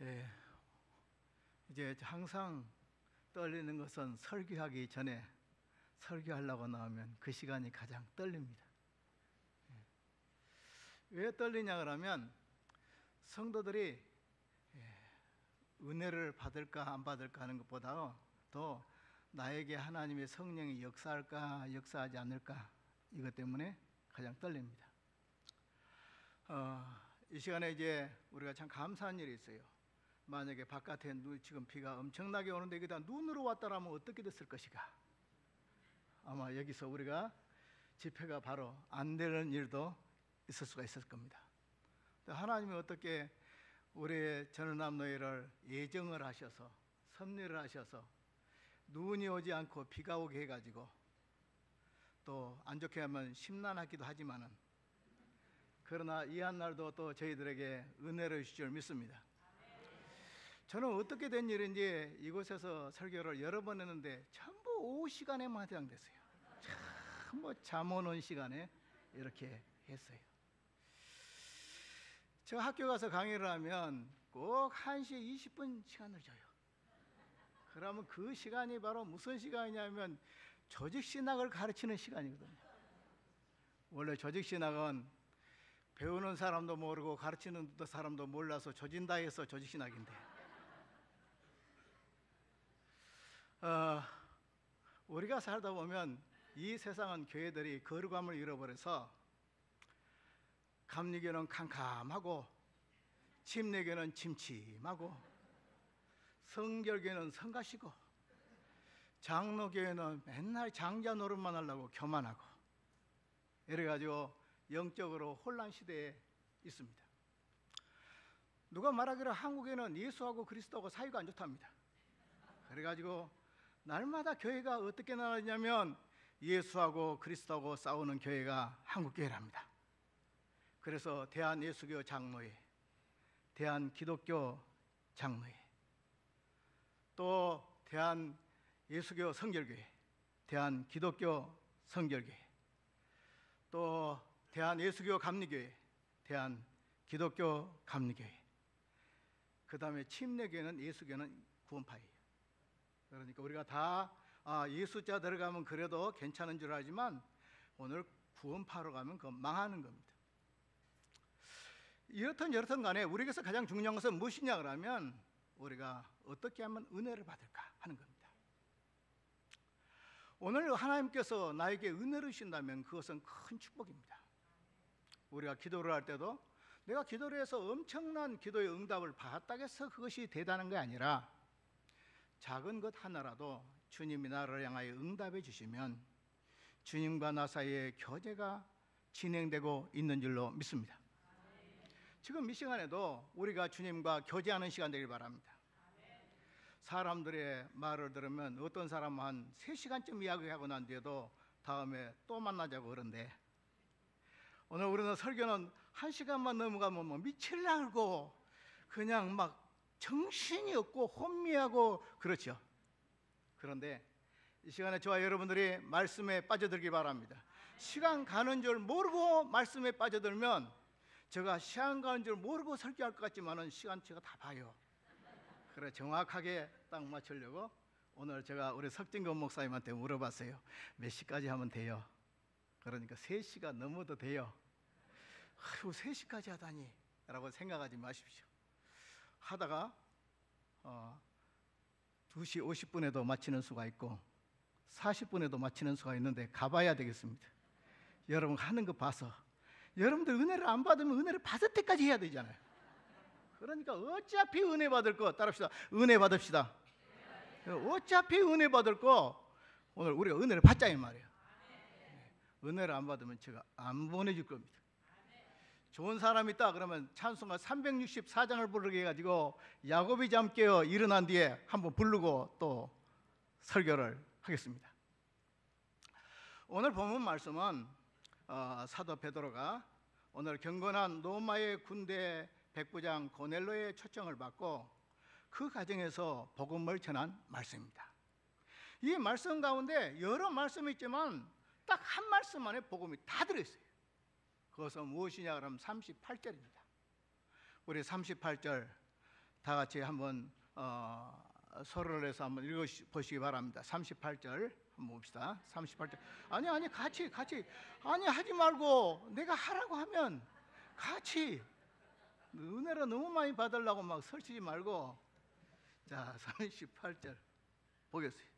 예, 이제 항상 떨리는 것은 설교하기 전에 설교하려고 나오면 그 시간이 가장 떨립니다. 왜 떨리냐 그러면 성도들이 은혜를 받을까 안 받을까 하는 것보다 더 나에게 하나님의 성령이 역사할까 역사하지 않을까 이것 때문에 가장 떨립니다. 이 시간에 이제 우리가 참 감사한 일이 있어요. 만약에 바깥에 지금 비가 엄청나게 오는데 여기다 눈으로 왔다라면 어떻게 됐을 것인가. 아마 여기서 우리가 집회가 바로 안 되는 일도 있을 수가 있을 겁니다. 하나님이 어떻게 우리의 전원남노예를 예정을 하셔서 섭리를 하셔서 눈이 오지 않고 비가 오게 해가지고 또 안 좋게 하면 심란하기도 하지만은 그러나 이 한 날도 또 저희들에게 은혜를 주실 줄 믿습니다. 저는 어떻게 된 일인지 이곳에서 설교를 여러 번 했는데 전부 오후 시간에만 해당됐어요. 참 뭐 잠 오는 시간에 이렇게 했어요. 저 학교 가서 강의를 하면 꼭 1시에 20분 시간을 줘요. 그러면 그 시간이 바로 무슨 시간이냐면 조직신학을 가르치는 시간이거든요. 원래 조직신학은 배우는 사람도 모르고 가르치는 사람도 몰라서 조진다 해서 조직신학인데 우리가 살다 보면 이 세상은 교회들이 거룩함을 잃어버려서 감리교는 캄캄하고 침례교는 침침하고 성결교는 성가시고 장로교회는 맨날 장자 노릇만 하려고 교만하고 이래가지고 영적으로 혼란 시대에 있습니다. 누가 말하기를 한국에는 예수하고 그리스도하고 사이가 안 좋답니다. 그래가지고 날마다 교회가 어떻게 나가냐면 예수하고 그리스도하고 싸우는 교회가 한국교회랍니다. 그래서 대한예수교 장로회, 대한기독교 장로회, 또 대한예수교 성결교회, 대한기독교 성결교회, 또 대한예수교 감리교회, 대한기독교 감리교회, 그 다음에 침례교회는 예수교는 구원파예요. 그러니까 우리가 다 예수자 들어가면 그래도 괜찮은 줄 알지만 오늘 구원파로 가면 그건 망하는 겁니다. 이렇든 저렇든 간에 우리에게서 가장 중요한 것은 무엇이냐 그러면 우리가 어떻게 하면 은혜를 받을까 하는 겁니다. 오늘 하나님께서 나에게 은혜를 주신다면 그것은 큰 축복입니다. 우리가 기도를 할 때도 내가 기도를 해서 엄청난 기도의 응답을 받았다고 해서 그것이 대단한 게 아니라 작은 것 하나라도 주님이 나를 향하여 응답해 주시면 주님과 나 사이의 교제가 진행되고 있는 줄로 믿습니다. 지금 이 시간에도 우리가 주님과 교제하는 시간 되길 바랍니다. 사람들의 말을 들으면 어떤 사람은 한 3시간쯤 이야기하고 난 뒤에도 다음에 또 만나자고 그러는데 오늘 우리는 설교는 1시간만 넘어가면 뭐 미칠라고 그냥 막 정신이 없고 혼미하고 그렇죠. 그런데 이 시간에 저와 여러분들이 말씀에 빠져들기 바랍니다. 시간 가는 줄 모르고 말씀에 빠져들면 제가 시간 가는 줄 모르고 설교할 것 같지만은 시간 제가 다 봐요. 그래 정확하게 딱 맞추려고 오늘 제가 우리 석진건 목사님한테 물어봤어요. 몇 시까지 하면 돼요? 그러니까 3시가 넘어도 돼요. 아유 3시까지 하다니 라고 생각하지 마십시오. 하다가 2시 50분에도 마치는 수가 있고 40분에도 마치는 수가 있는데 가봐야 되겠습니다. 여러분 하는 거 봐서 여러분들 은혜를 안 받으면 은혜를 받을 때까지 해야 되잖아요. 그러니까 어차피 은혜 받을 거 따라합시다. 은혜 받읍시다. 어차피 은혜 받을 거 오늘 우리가 은혜를 받자 이 말이에요. 은혜를 안 받으면 제가 안 보내줄 겁니다. 좋은 사람 있다 그러면 찬송가 364장을 부르게 해가지고 야곱이 잠 깨어 일어난 뒤에 한번 부르고 또 설교를 하겠습니다. 오늘 본문 말씀은 사도 베드로가 오늘 경건한 로마의 군대 백부장 고넬로의 초청을 받고 그 과정에서 복음을 전한 말씀입니다. 이 말씀 가운데 여러 말씀이 있지만 딱 한 말씀 안에 복음이 다 들어있어요. 그것은 무엇이냐 그러면 38절입니다. 우리 38절 다 같이 한번 서론을 해서 한번 읽어보시기 바랍니다. 38절 한번 봅시다. 38절. 아니 같이 아니 하지 말고 내가 하라고 하면 같이 은혜를 너무 많이 받으려고 막 설치지 말고. 자, 38절 보겠습니다.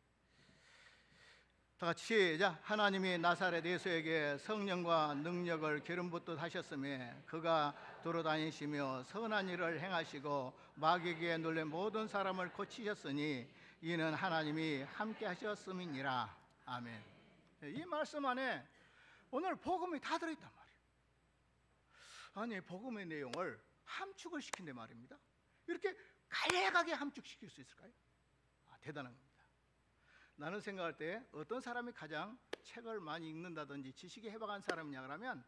다 같이 시작. 하나님이 나사렛 예수에게 성령과 능력을 기름 붓듯 하셨으며 그가 돌아다니시며 선한 일을 행하시고 마귀에게 눌린 모든 사람을 고치셨으니 이는 하나님이 함께 하셨음이니라. 아멘. 이 말씀 안에 오늘 복음이 다 들어있단 말이에요. 아니, 복음의 내용을 함축을 시킨단 말입니다. 이렇게 간략하게 함축시킬 수 있을까요? 대단한 겁니다. 나는 생각할 때 어떤 사람이 가장 책을 많이 읽는다든지 지식에 해박한 사람이냐 그러면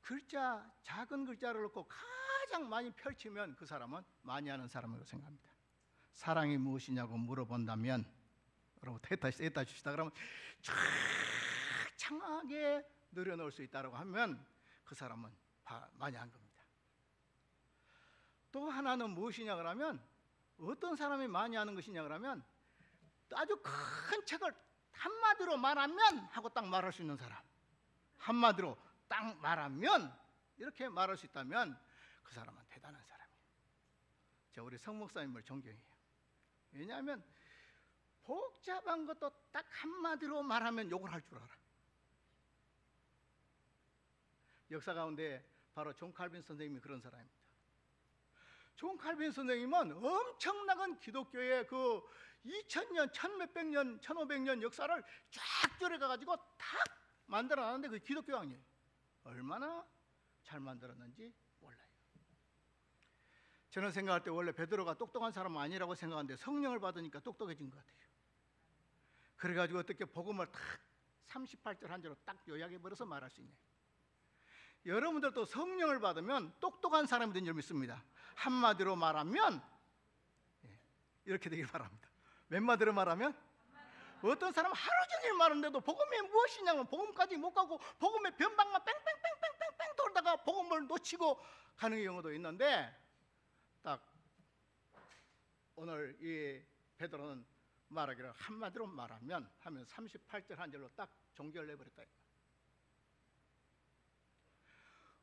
글자, 작은 글자를 놓고 가장 많이 펼치면 그 사람은 많이 아는 사람이라고 생각합니다. 사랑이 무엇이냐고 물어본다면, 여러분 했다 주시다 그러면 쫙 창하게 늘여놓을 수 있다고 하면 그 사람은 많이 안 겁니다. 또 하나는 무엇이냐 그러면, 어떤 사람이 많이 하는 것이냐 그러면 아주 큰 책을 한마디로 말하면 하고 딱 말할 수 있는 사람, 한마디로 딱 말하면 이렇게 말할 수 있다면 그 사람은 대단한 사람이에요. 제가 우리 성 목사님을 존경해요. 왜냐하면 복잡한 것도 딱 한마디로 말하면 욕을 할 줄 알아. 역사 가운데 바로 존 칼빈 선생님이 그런 사람입니다. 존 칼빈 선생님은 엄청나게 기독교의 그 2000년, 1100몇 년, 1500년 역사를 쫙 줄여가지고 탁 만들어놨는데 그 기독교 강의예요. 얼마나 잘 만들었는지 몰라요. 저는 생각할 때 원래 베드로가 똑똑한 사람은 아니라고 생각하는데 성령을 받으니까 똑똑해진 것 같아요. 그래가지고 어떻게 복음을 탁 38절 한 절로 딱 요약해버려서 말할 수 있냐. 여러분들도 성령을 받으면 똑똑한 사람이 된 줄 믿습니다. 한마디로 말하면 이렇게 되길 바랍니다. 몇 마디로 말하면? 어떤 사람은 하루 종일 말하는데도 복음이 무엇이냐면 복음까지 못 가고 복음의 변방만 뺑뺑뺑뺑뺑뺑 돌다가 복음을 놓치고 가는 경우도 있는데, 딱 오늘 이 베드로는 말하기를 한마디로 말하면 하면 38절 한 절로 딱 종결을 해버렸다.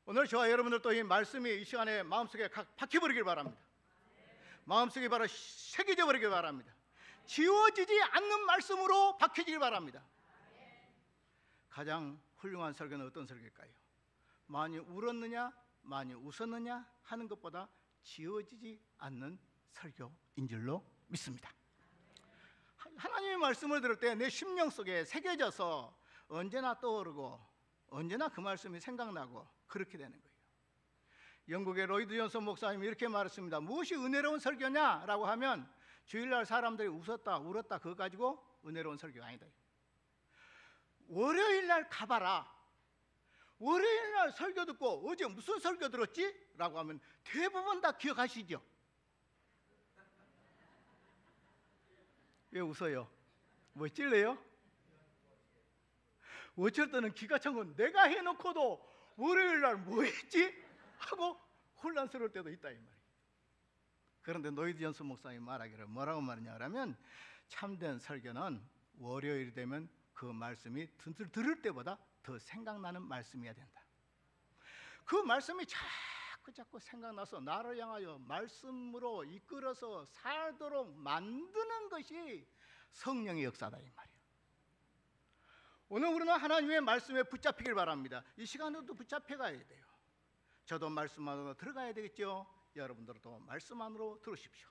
오늘 저와 여러분들도 이 말씀이 이 시간에 마음속에 박혀버리길 바랍니다. 마음속에 바로 새겨져 버리길 바랍니다. 지워지지 않는 말씀으로 박혀지길 바랍니다. 가장 훌륭한 설교는 어떤 설교일까요? 많이 울었느냐 많이 웃었느냐 하는 것보다 지워지지 않는 설교인 줄로 믿습니다. 하나님의 말씀을 들을 때 내 심령 속에 새겨져서 언제나 떠오르고 언제나 그 말씀이 생각나고 그렇게 되는 거예요. 영국의 로이드 존슨 목사님이 이렇게 말했습니다. 무엇이 은혜로운 설교냐라고 하면 주일날 사람들이 웃었다 울었다 그거 가지고 은혜로운 설교가 아니다. 월요일날 가봐라. 월요일날 설교 듣고 어제 무슨 설교 들었지? 라고 하면 대부분 다 기억하시죠? 왜 웃어요? 뭐 찔래요? 어쩔 때는 기가 찬 건 내가 해놓고도 월요일날 뭐 했지? 하고 혼란스러울 때도 있다 이 말이에요. 그런데 노이드 존슨 목사님이 말하기를 뭐라고 말하냐 하면 참된 설교는 월요일이 되면 그 말씀이 들을 때보다 더 생각나는 말씀이어야 된다. 그 말씀이 자꾸 생각나서 나를 향하여 말씀으로 이끌어서 살도록 만드는 것이 성령의 역사다 이 말이에요. 오늘 우리는 하나님의 말씀에 붙잡히길 바랍니다. 이 시간에도 붙잡혀 가야 돼요. 저도 말씀 안으로 들어가야 되겠죠. 여러분들도 말씀 안으로 들으십시오.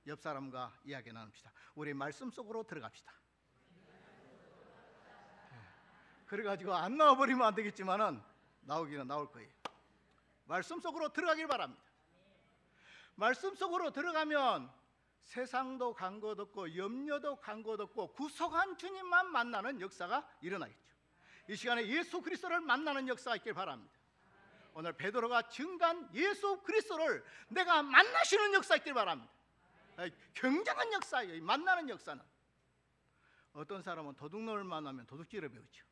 옆 사람과 이야기 나눕시다. 우리 말씀 속으로 들어갑시다. 그래가지고 안 나와버리면 안 되겠지만은 나오기는 나올 거예요. 말씀 속으로 들어가길 바랍니다. 말씀 속으로 들어가면 세상도 간 것 없고 염려도 간 것 없고 구속한 주님만 만나는 역사가 일어나겠죠. 이 시간에 예수 그리스도를 만나는 역사가 있길 바랍니다. 오늘 베드로가 증거한 예수 그리스도를 내가 만나시는 역사 있길 바랍니다. 굉장한 역사예요. 만나는 역사는. 어떤 사람은 도둑놈을 만나면 도둑질을 배우죠.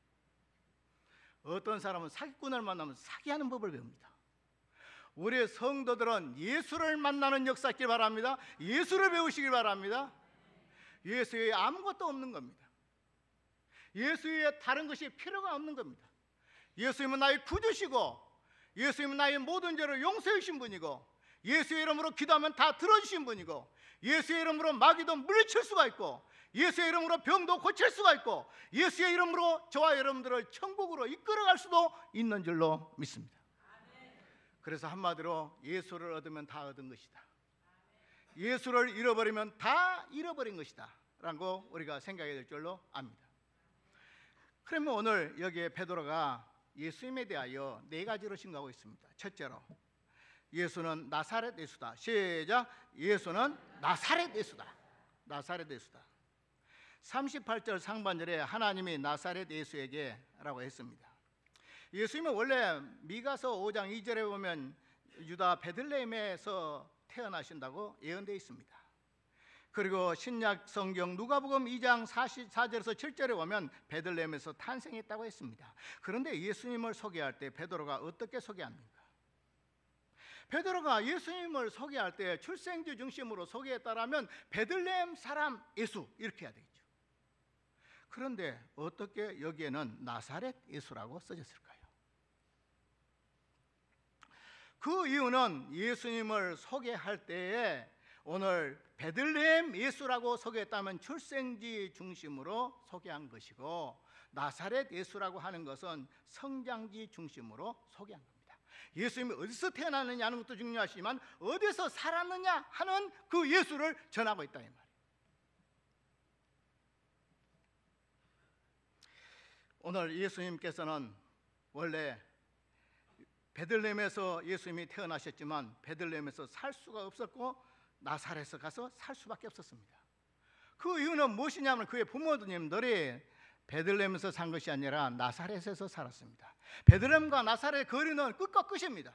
어떤 사람은 사기꾼을 만나면 사기하는 법을 배웁니다. 우리 성도들은 예수를 만나는 역사 있길 바랍니다. 예수를 배우시길 바랍니다. 예수 외에 아무것도 없는 겁니다. 예수 외에 다른 것이 필요가 없는 겁니다. 예수님은 나의 구주시고, 예수님은 나의 모든 죄를 용서해 주신 분이고, 예수의 이름으로 기도하면 다 들어주신 분이고, 예수의 이름으로 마귀도 물리칠 수가 있고, 예수의 이름으로 병도 고칠 수가 있고, 예수의 이름으로 저와 여러분들을 천국으로 이끌어갈 수도 있는 줄로 믿습니다. 그래서 한마디로 예수를 얻으면 다 얻은 것이다, 예수를 잃어버리면 다 잃어버린 것이다 라고 우리가 생각해야 될 줄로 압니다. 그러면 오늘 여기에 베드로가 예수님에 대하여 네 가지로 증거하고 있습니다. 첫째로, 예수는 나사렛 예수다. 시작. 예수는 나사렛 예수다. 나사렛 예수다. 38절 상반절에 하나님이 나사렛 예수에게 라고 했습니다. 예수님은 원래 미가서 5장 2절에 보면 유다 베들레헴에서 태어나신다고 예언되어 있습니다. 그리고 신약 성경 누가복음 2장 44절에서 7절에 보면 베들레헴에서 탄생했다고 했습니다. 그런데 예수님을 소개할 때 베드로가 어떻게 소개합니까? 베드로가 예수님을 소개할 때 출생지 중심으로 소개했다라면 베들레헴 사람 예수 이렇게 해야 되겠죠. 그런데 어떻게 여기에는 나사렛 예수라고 써졌을까요? 그 이유는 예수님을 소개할 때에 오늘 베들레헴 예수라고 소개했다면 출생지 중심으로 소개한 것이고, 나사렛 예수라고 하는 것은 성장지 중심으로 소개한 겁니다. 예수님이 어디서 태어났느냐 하는 것도 중요하지만 어디서 살았느냐 하는 그 예수를 전하고 있다 이 말이에요. 오늘 예수님께서는 원래 베들레헴에서 예수님이 태어나셨지만 베들레헴에서 살 수가 없었고 나사렛에 가서 살 수밖에 없었습니다. 그 이유는 무엇이냐면 그의 부모님들이 베들레헴에서 산 것이 아니라 나사렛에서 살았습니다. 베들레헴과 나사렛의 거리는 끝과 끝입니다.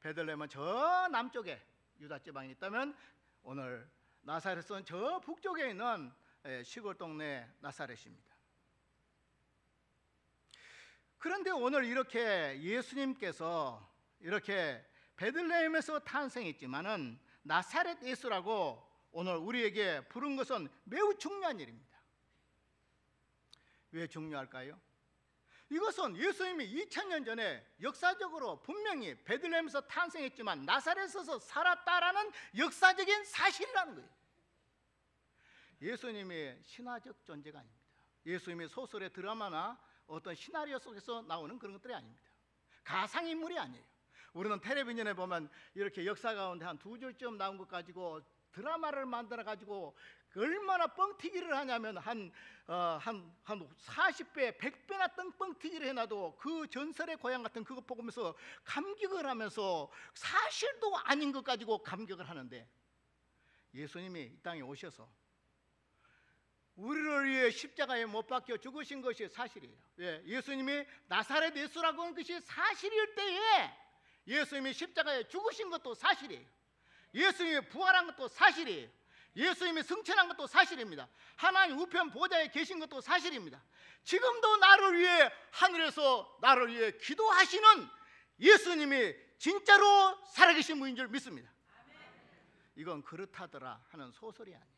베들레헴은 저 남쪽에 유다 지방에 있다면 오늘 나사렛은 저 북쪽에 있는 시골 동네 나사렛입니다. 그런데 오늘 이렇게 예수님께서 이렇게 베들레헴에서 탄생했지만은 나사렛 예수라고 오늘 우리에게 부른 것은 매우 중요한 일입니다. 왜 중요할까요? 이것은 예수님이 2000년 전에 역사적으로 분명히 베들레헴에서 탄생했지만 나사렛에서 살았다라는 역사적인 사실이라는 거예요. 예수님이 신화적 존재가 아닙니다. 예수님이 소설의 드라마나 어떤 시나리오 속에서 나오는 그런 것들이 아닙니다. 가상인물이 아니에요. 우리는 텔레비전에 보면 이렇게 역사 가운데 한 두 줄쯤 나온 것 가지고 드라마를 만들어 가지고 얼마나 뻥튀기를 하냐면 한 40배, 100배나 뻥튀기를 해놔도 그 전설의 고향 같은 그거 보면서 감격을 하면서 사실도 아닌 것 가지고 감격을 하는데, 예수님이 이 땅에 오셔서 우리를 위해 십자가에 못 박혀 죽으신 것이 사실이에요. 예수님이 나사렛 예수라고 하는 것이 사실일 때에 예수님이 십자가에 죽으신 것도 사실이에요. 예수님이 부활한 것도 사실이에요. 예수님이 승천한 것도 사실입니다. 하나님 우편 보좌에 계신 것도 사실입니다. 지금도 나를 위해 하늘에서 나를 위해 기도하시는 예수님이 진짜로 살아계신 분인 줄 믿습니다. 이건 그렇다더라 하는 소설이 아니에요.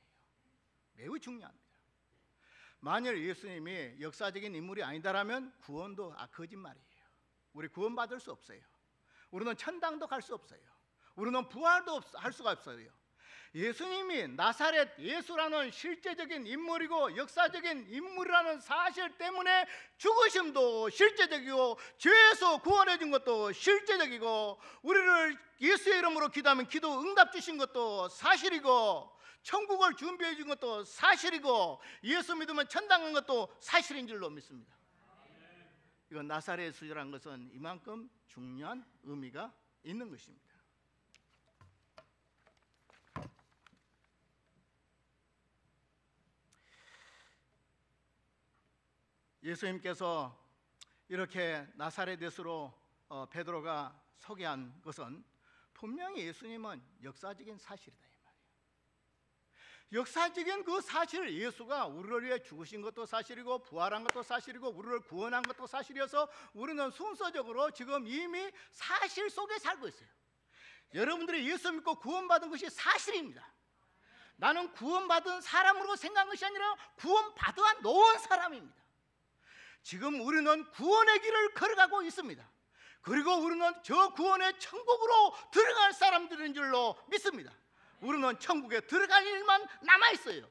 매우 중요합니다. 만일 예수님이 역사적인 인물이 아니다라면 구원도 거짓말이에요. 우리 구원받을 수 없어요. 우리는 천당도 갈 수 없어요. 우리는 부활도 할 수가 없어요. 예수님이 나사렛 예수라는 실제적인 인물이고 역사적인 인물이라는 사실 때문에 죽으심도 실제적이고 죄에서 구원해 준 것도 실제적이고, 우리를 예수의 이름으로 기도하면 기도 응답 주신 것도 사실이고, 천국을 준비해 준 것도 사실이고, 예수 믿으면 천당 간 것도 사실인 줄로 믿습니다. 이건 나사렛 예수라는 것은 이만큼 중요한 의미가 있는 것입니다. 예수님께서 이렇게 나사렛 예수로 베드로가 소개한 것은 분명히 예수님은 역사적인 사실이다 이 말이에요. 역사적인 그 사실, 예수가 우리를 위해 죽으신 것도 사실이고 부활한 것도 사실이고 우리를 구원한 것도 사실이어서 우리는 순서적으로 지금 이미 사실 속에 살고 있어요. 여러분들이 예수 믿고 구원받은 것이 사실입니다. 나는 구원받은 사람으로 생각한 것이 아니라 구원받아 놓은 사람입니다. 지금 우리는 구원의 길을 걸어가고 있습니다. 그리고 우리는 저 구원의 천국으로 들어갈 사람들인 줄로 믿습니다. 우리는 천국에 들어갈 일만 남아있어요.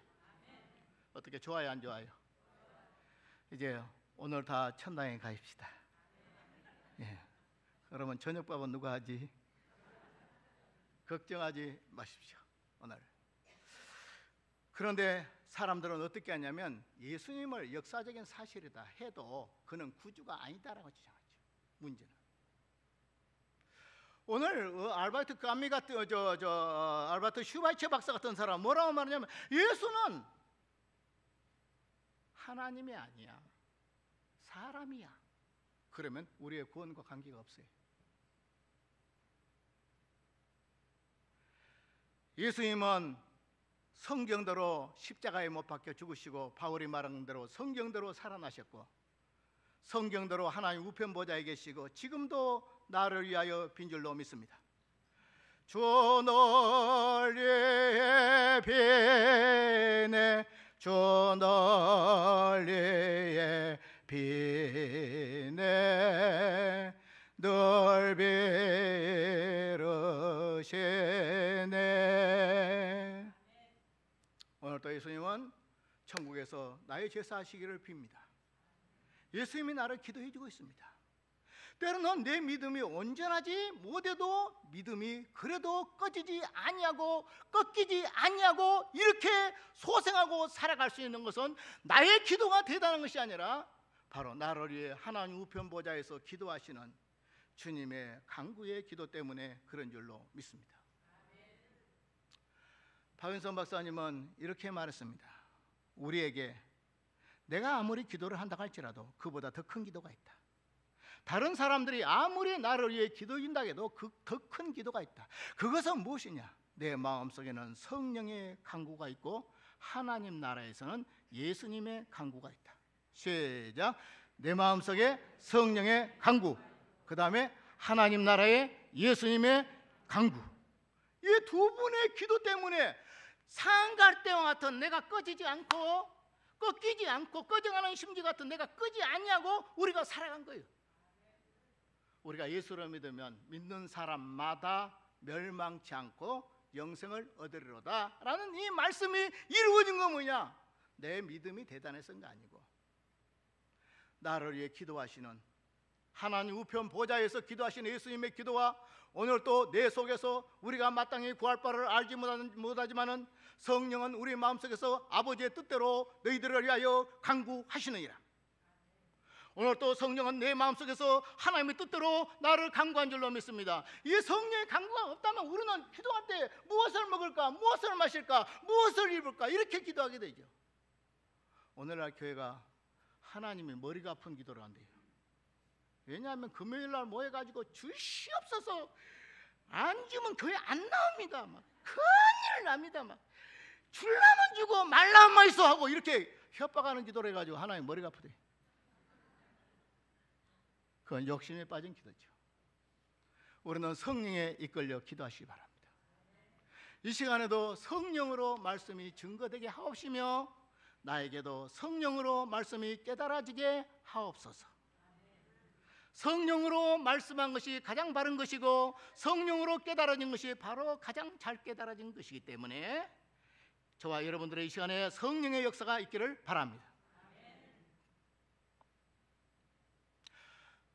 어떻게, 좋아요 안 좋아요? 이제 오늘 다 천당에 가입시다. 예. 그러면 저녁밥은 누가 하지? 걱정하지 마십시오. 오늘. 그런데 사람들은 어떻게 하냐면 예수님을 역사적인 사실이다 해도 그는 구주가 아니다라고 주장하죠. 문제는 오늘 알버트 까미 같은 알버트 슈바이처 박사 같은 사람 뭐라고 말하냐면 예수는 하나님이 아니야, 사람이야. 그러면 우리의 구원과 관계가 없어요. 예수님은 성경대로 십자가에 못 박혀 죽으시고 바울이 말한 대로 성경대로 살아나셨고 성경대로 하나님 우편 보좌에 계시고 지금도 나를 위하여 빈 줄로 믿습니다. 주 널리에 비네 주 널리에 비네 늘 비르시네. 오늘 또 예수님은 천국에서 나의 제사하시기를 빕니다. 예수님이 나를 기도해 주고 있습니다. 때로는 내 믿음이 온전하지 못해도 믿음이 그래도 꺼지지 아니하고 꺾이지 아니하고 이렇게 소생하고 살아갈 수 있는 것은 나의 기도가 대단한 것이 아니라 바로 나를 위해 하나님 우편 보좌에서 기도하시는 주님의 간구의 기도 때문에 그런 줄로 믿습니다. 박윤선 박사님은 이렇게 말했습니다. 우리에게 내가 아무리 기도를 한다고 할지라도 그보다 더 큰 기도가 있다. 다른 사람들이 아무리 나를 위해 기도한다 해도 더 큰 기도가 있다. 그것은 무엇이냐? 내 마음속에는 성령의 간구가 있고 하나님 나라에서는 예수님의 간구가 있다. 시작. 내 마음속에 성령의 간구, 그 다음에 하나님 나라의 예수님의 간구. 이 두 분의 기도 때문에 상갈 때와 같은 내가 꺼지지 않고 꺾이지 않고 꺼져가는 심지 같은 내가 끄지 아니하고 우리가 살아간 거예요. 우리가 예수를 믿으면 믿는 사람마다 멸망치 않고 영생을 얻으리로다 라는 이 말씀이 이루어진 건 뭐냐? 내 믿음이 대단해서가 아니고 나를 위해 기도하시는 하나님 우편 보좌에서 기도하시는 예수님의 기도와 오늘 또 내 속에서 우리가 마땅히 구할 바를 알지 못하지만은 성령은 우리 마음속에서 아버지의 뜻대로 너희들을 위하여 간구하시느니라. 오늘 또 성령은 내 마음속에서 하나님의 뜻대로 나를 간구한 줄로 믿습니다. 이 성령의 간구가 없다면 우리는 기도할 때 무엇을 먹을까, 무엇을 마실까, 무엇을 입을까 이렇게 기도하게 되죠. 오늘날 교회가 하나님이 머리가 아픈 기도를 한대요. 왜냐하면 금요일날 모여가지고 주시옵소서 안 주면 교회 안 나옵니다. 막 큰일 납니다. 막 줄라면 주고 말라면 있어 하고 이렇게 협박하는 기도를 해가지고 하나님 머리가 아프대. 그건 욕심에 빠진 기도죠. 우리는 성령에 이끌려 기도하시기 바랍니다. 이 시간에도 성령으로 말씀이 증거되게 하옵시며 나에게도 성령으로 말씀이 깨달아지게 하옵소서. 성령으로 말씀한 것이 가장 바른 것이고 성령으로 깨달아진 것이 바로 가장 잘 깨달아진 것이기 때문에 저와 여러분들의 이 시간에 성령의 역사가 있기를 바랍니다.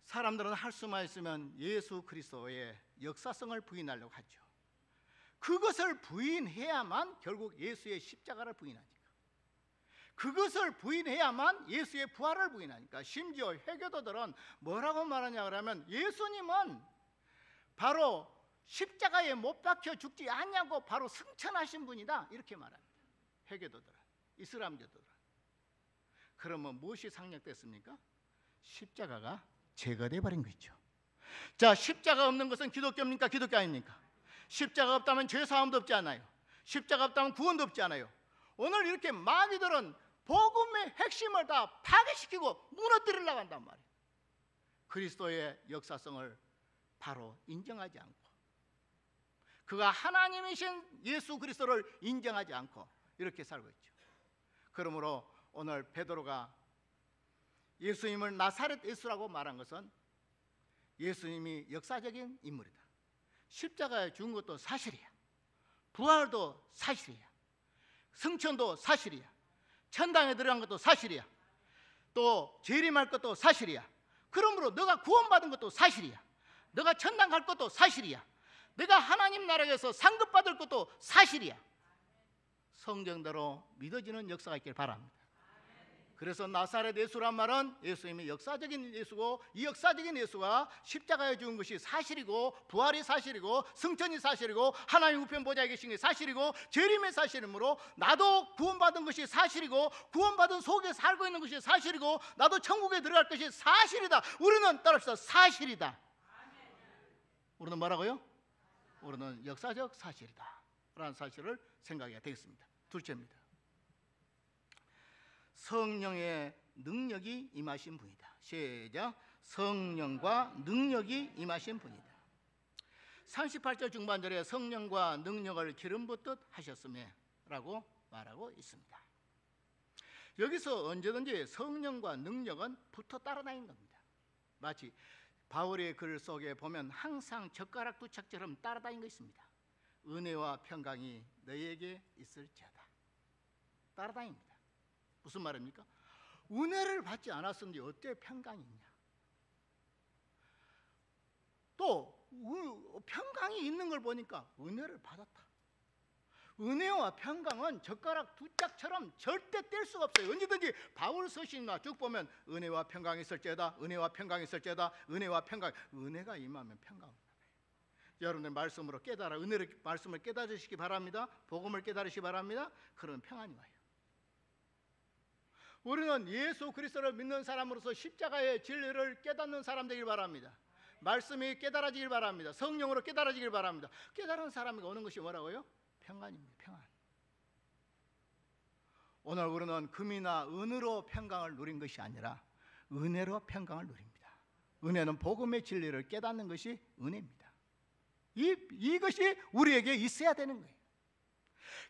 사람들은 할 수만 있으면 예수 그리스도의 역사성을 부인하려고 하죠. 그것을 부인해야만 결국 예수의 십자가를 부인하니까, 그것을 부인해야만 예수의 부활을 부인하니까, 심지어 회교도들은 뭐라고 말하냐 그러면 예수님은 바로 십자가에 못 박혀 죽지 않냐고 바로 승천하신 분이다 이렇게 말합니다. 회교도들은, 이슬람교도들은. 그러면 무엇이 상력됐습니까? 십자가가 제거돼 버린 거죠. 자, 십자가 없는 것은 기독교입니까? 기독교 아닙니까? 십자가 없다면 죄사함도 없지 않아요. 십자가 없다면 구원도 없지 않아요. 오늘 이렇게 마귀들은 복음의 핵심을 다 파괴시키고 무너뜨리려고 한단 말이에요. 그리스도의 역사성을 바로 인정하지 않고 그가 하나님이신 예수 그리스도를 인정하지 않고 이렇게 살고 있죠. 그러므로 오늘 베드로가 예수님을 나사렛 예수라고 말한 것은 예수님이 역사적인 인물이다. 십자가에 죽은 것도 사실이야. 부활도 사실이야. 승천도 사실이야. 천당에 들어간 것도 사실이야. 또 재림할 것도 사실이야. 그러므로 너가 구원받은 것도 사실이야. 너가 천당 갈 것도 사실이야. 내가 하나님 나라에서 상급받을 것도 사실이야. 성경대로 믿어지는 역사가 있길 바랍니다. 그래서 나사렛 예수란 말은 예수님이 역사적인 예수고, 이 역사적인 예수가 십자가에 죽은 것이 사실이고, 부활이 사실이고, 승천이 사실이고, 하나님 우편 보좌에 계신 게 사실이고, 재림의 사실이므로 나도 구원받은 것이 사실이고, 구원받은 속에 살고 있는 것이 사실이고, 나도 천국에 들어갈 것이 사실이다. 우리는 따라서 사실이다. 우리는 뭐라고요? 우리는 역사적 사실이다 라는 사실을 생각해야 되겠습니다. 둘째입니다. 성령의 능력이 임하신 분이다. 시작. 성령과 능력이 임하신 분이다. 38절 중반절에 성령과 능력을 기름 붓듯 하셨음에 라고 말하고 있습니다. 여기서 언제든지 성령과 능력은 붙어 따라다니는 겁니다. 마치 바울의 글 속에 보면 항상 젓가락 두 짝처럼 따라다니는 거 있습니다. 은혜와 평강이 너희에게 있을지어다. 따라다닙니다. 무슨 말입니까? 은혜를 받지 않았는데 어때 평강이 있냐? 또 평강이 있는 걸 보니까 은혜를 받았다. 은혜와 평강은 젓가락 두 짝처럼 절대 뗄 수가 없어요. 언제든지 바울 서신이나 쭉 보면 은혜와 평강이 있을지어다, 은혜와 평강이 있을지어다, 은혜와 평강. 은혜가 임하면 평강. 여러분들 말씀으로 깨달아, 은혜를 말씀을 깨달으시기 바랍니다. 복음을 깨달으시기 바랍니다. 그러면 평안이 와요. 우리는 예수 그리스도를 믿는 사람으로서 십자가의 진리를 깨닫는 사람 되길 바랍니다. 말씀이 깨달아지길 바랍니다. 성령으로 깨달아지길 바랍니다. 깨달은 사람이 오는 것이 뭐라고요? 평안입니다. 평안. 오늘 우리는 금이나 은으로 평강을 누린 것이 아니라 은혜로 평강을 누립니다. 은혜는 복음의 진리를 깨닫는 것이 은혜입니다. 이것이 우리에게 있어야 되는 거예요.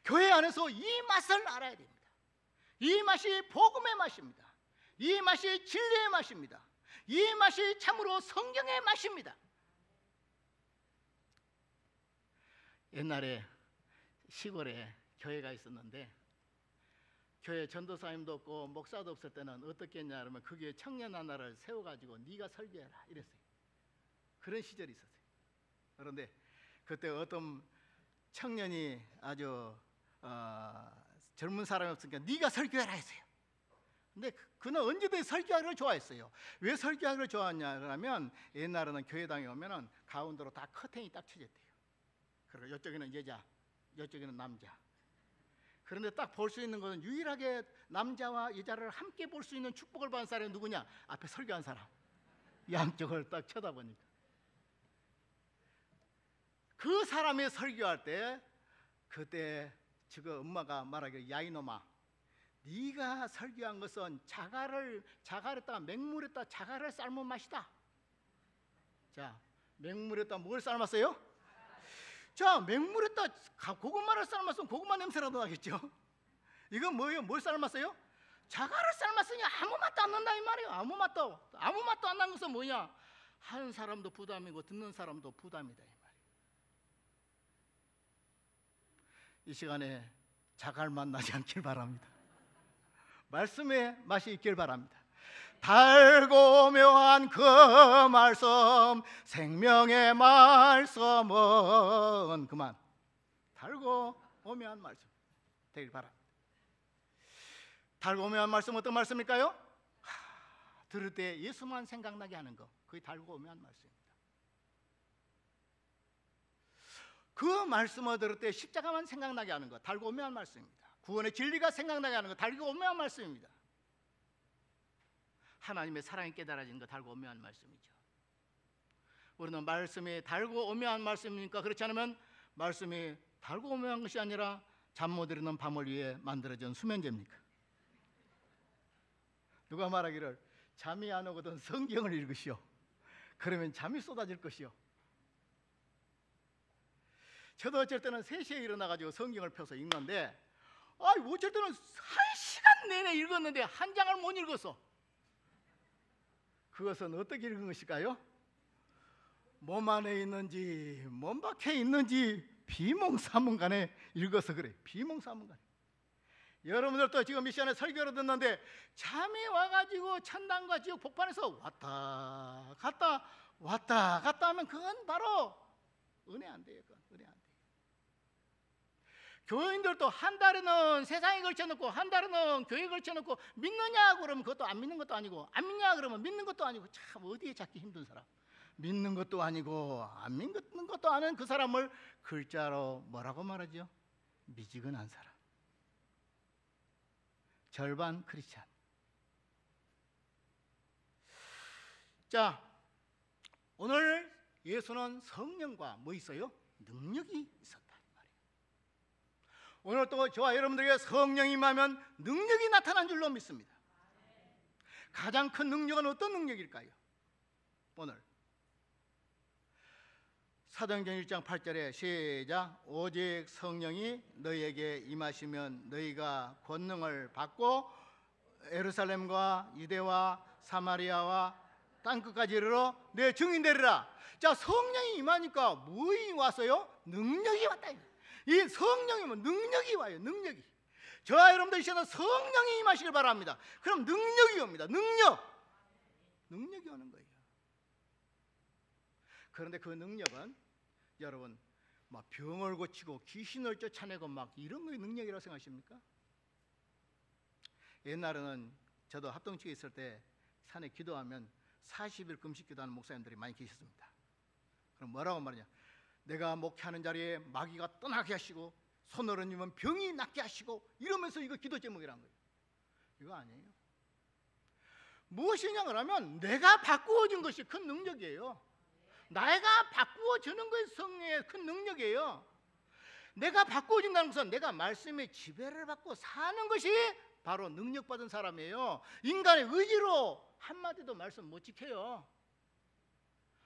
교회 안에서 이 맛을 알아야 됩니다. 이 맛이 복음의 맛입니다. 이 맛이 진리의 맛입니다. 이 맛이 참으로 성경의 맛입니다. 옛날에 시골에 교회가 있었는데 교회 전도사님도 없고 목사도 없을 때는 어떻게 했냐 그러면 거기에 청년 하나를 세워가지고 네가 설교해라 이랬어요. 그런 시절이 있었어요. 그런데 그때 어떤 청년이 아주 젊은 사람이 없으니까 네가 설교해라 했어요. 근데 그는 언제든지 설교하기를 좋아했어요. 왜 설교하기를 좋아하냐 그러면 옛날에는 교회당에 오면은 가운데로 다 커튼이 딱 쳐졌대요. 그리고 이쪽에는 여자, 이쪽에는 남자. 그런데 딱 볼 수 있는 것은 유일하게 남자와 여자를 함께 볼 수 있는 축복을 받은 사람이 누구냐? 앞에 설교한 사람. 양쪽을 딱 쳐다보니까 그 사람이 설교할 때 그때 지금 엄마가 말하기를 야 이놈아 네가 설교한 것은 자갈에다가 맹물에다 자갈을 삶은 맛이다. 자, 맹물에다 뭘 삶았어요? 자, 맹물에다 고구마를 삶았으면 고구마 냄새라도 나겠죠. 이건 뭐예요? 뭘 삶았어요? 자갈을 삶았으니 아무 맛도 안 난다 이 말이에요. 아무 맛도 안 난 것은 뭐냐? 하는 사람도 부담이고 듣는 사람도 부담이다 이 말이에요. 이 시간에 자갈 맛 나지 않길 바랍니다. 말씀의 맛이 있길 바랍니다. 달고 묘한 그 말씀, 생명의 말씀은 그만 달고 오묘한 말씀 되길 바랍니다. 달고 오묘한 말씀 어떤 말씀일까요? 들을 때 예수만 생각나게 하는 거, 그게 달고 오묘한 말씀입니다. 그 말씀을 들을 때 십자가만 생각나게 하는 거, 달고 오묘한 말씀입니다. 구원의 진리가 생각나게 하는 거, 달고 오묘한 말씀입니다. 하나님의 사랑이 깨달아지는 거, 달고 오묘한 말씀이죠. 우리는 말씀이 달고 오묘한 말씀입니까? 그렇지 않으면 말씀이 달고 오묘한 것이 아니라 잠 못 이루는 밤을 위해 만들어진 수면제입니까? 누가 말하기를 잠이 안 오거든 성경을 읽으시오. 그러면 잠이 쏟아질 것이요. 저도 어쩔 때는 3시에 일어나가지고 성경을 펴서 읽는데 어쩔 때는 1시간 내내 읽었는데 한 장을 못 읽었어. 그것은 어떻게 읽은 것일까요? 몸 안에 있는지 몸 밖에 있는지 비몽사몽간에 읽어서 그래. 비몽사몽간에. 여러분들도 지금 이 시간에 설교를 듣는데 잠이 와가지고 천당과 지옥 복판에서 왔다 갔다 하면 그건 바로 은혜 안 돼요. 은혜 안 돼요. 교인들도 한 달에는 세상에 걸쳐놓고 한 달에는 교회에 걸쳐놓고 믿느냐 그러면 그것도 안 믿는 것도 아니고 안 믿냐 그러면 믿는 것도 아니고 참 어디에 찾기 힘든 사람. 믿는 것도 아니고 안 믿는 것도 아닌 그 사람을 글자로 뭐라고 말하죠? 미지근한 사람. 절반 크리스찬. 자, 오늘 예수는 성령과 뭐 있어요? 능력이 있었다 이 말이에요. 오늘 또 저와 여러분들에게 성령이 임하면 능력이 나타난 줄로 믿습니다. 가장 큰 능력은 어떤 능력일까요? 오늘 사도행전 1장 8절에 시작. 오직 성령이 너희에게 임하시면 너희가 권능을 받고 예루살렘과 유대와 사마리아와 땅끝까지 이르러 내 증인 되리라. 자, 성령이 임하니까 뭐이 왔어요? 능력이 왔다. 이 성령이면 능력이 와요. 능력이. 저와 여러분들 이 시간에 성령이 임하시길 바랍니다. 그럼 능력이 옵니다. 능력이 오는 거예요. 그런데 그 능력은 여러분 막 병을 고치고 귀신을 쫓아내고 막 이런 거의 능력이라고 생각하십니까? 옛날에는 저도 합동측에 있을 때 산에 기도하면 40일 금식 기도하는 목사님들이 많이 계셨습니다. 그럼 뭐라고 말하냐? 내가 목회하는 자리에 마귀가 떠나게 하시고 손어른이면 병이 낫게 하시고 이러면서 이거 기도 제목이란 거예요. 이거 아니에요. 무엇이냐 그러면 내가 바꾸어진 것이 큰 능력이에요. 내가 바꾸어지는 것이 성령의 큰 능력이에요. 내가 바꾸어진다는 것은 내가 말씀의 지배를 받고 사는 것이 바로 능력받은 사람이에요. 인간의 의지로 한마디도 말씀 못 지켜요.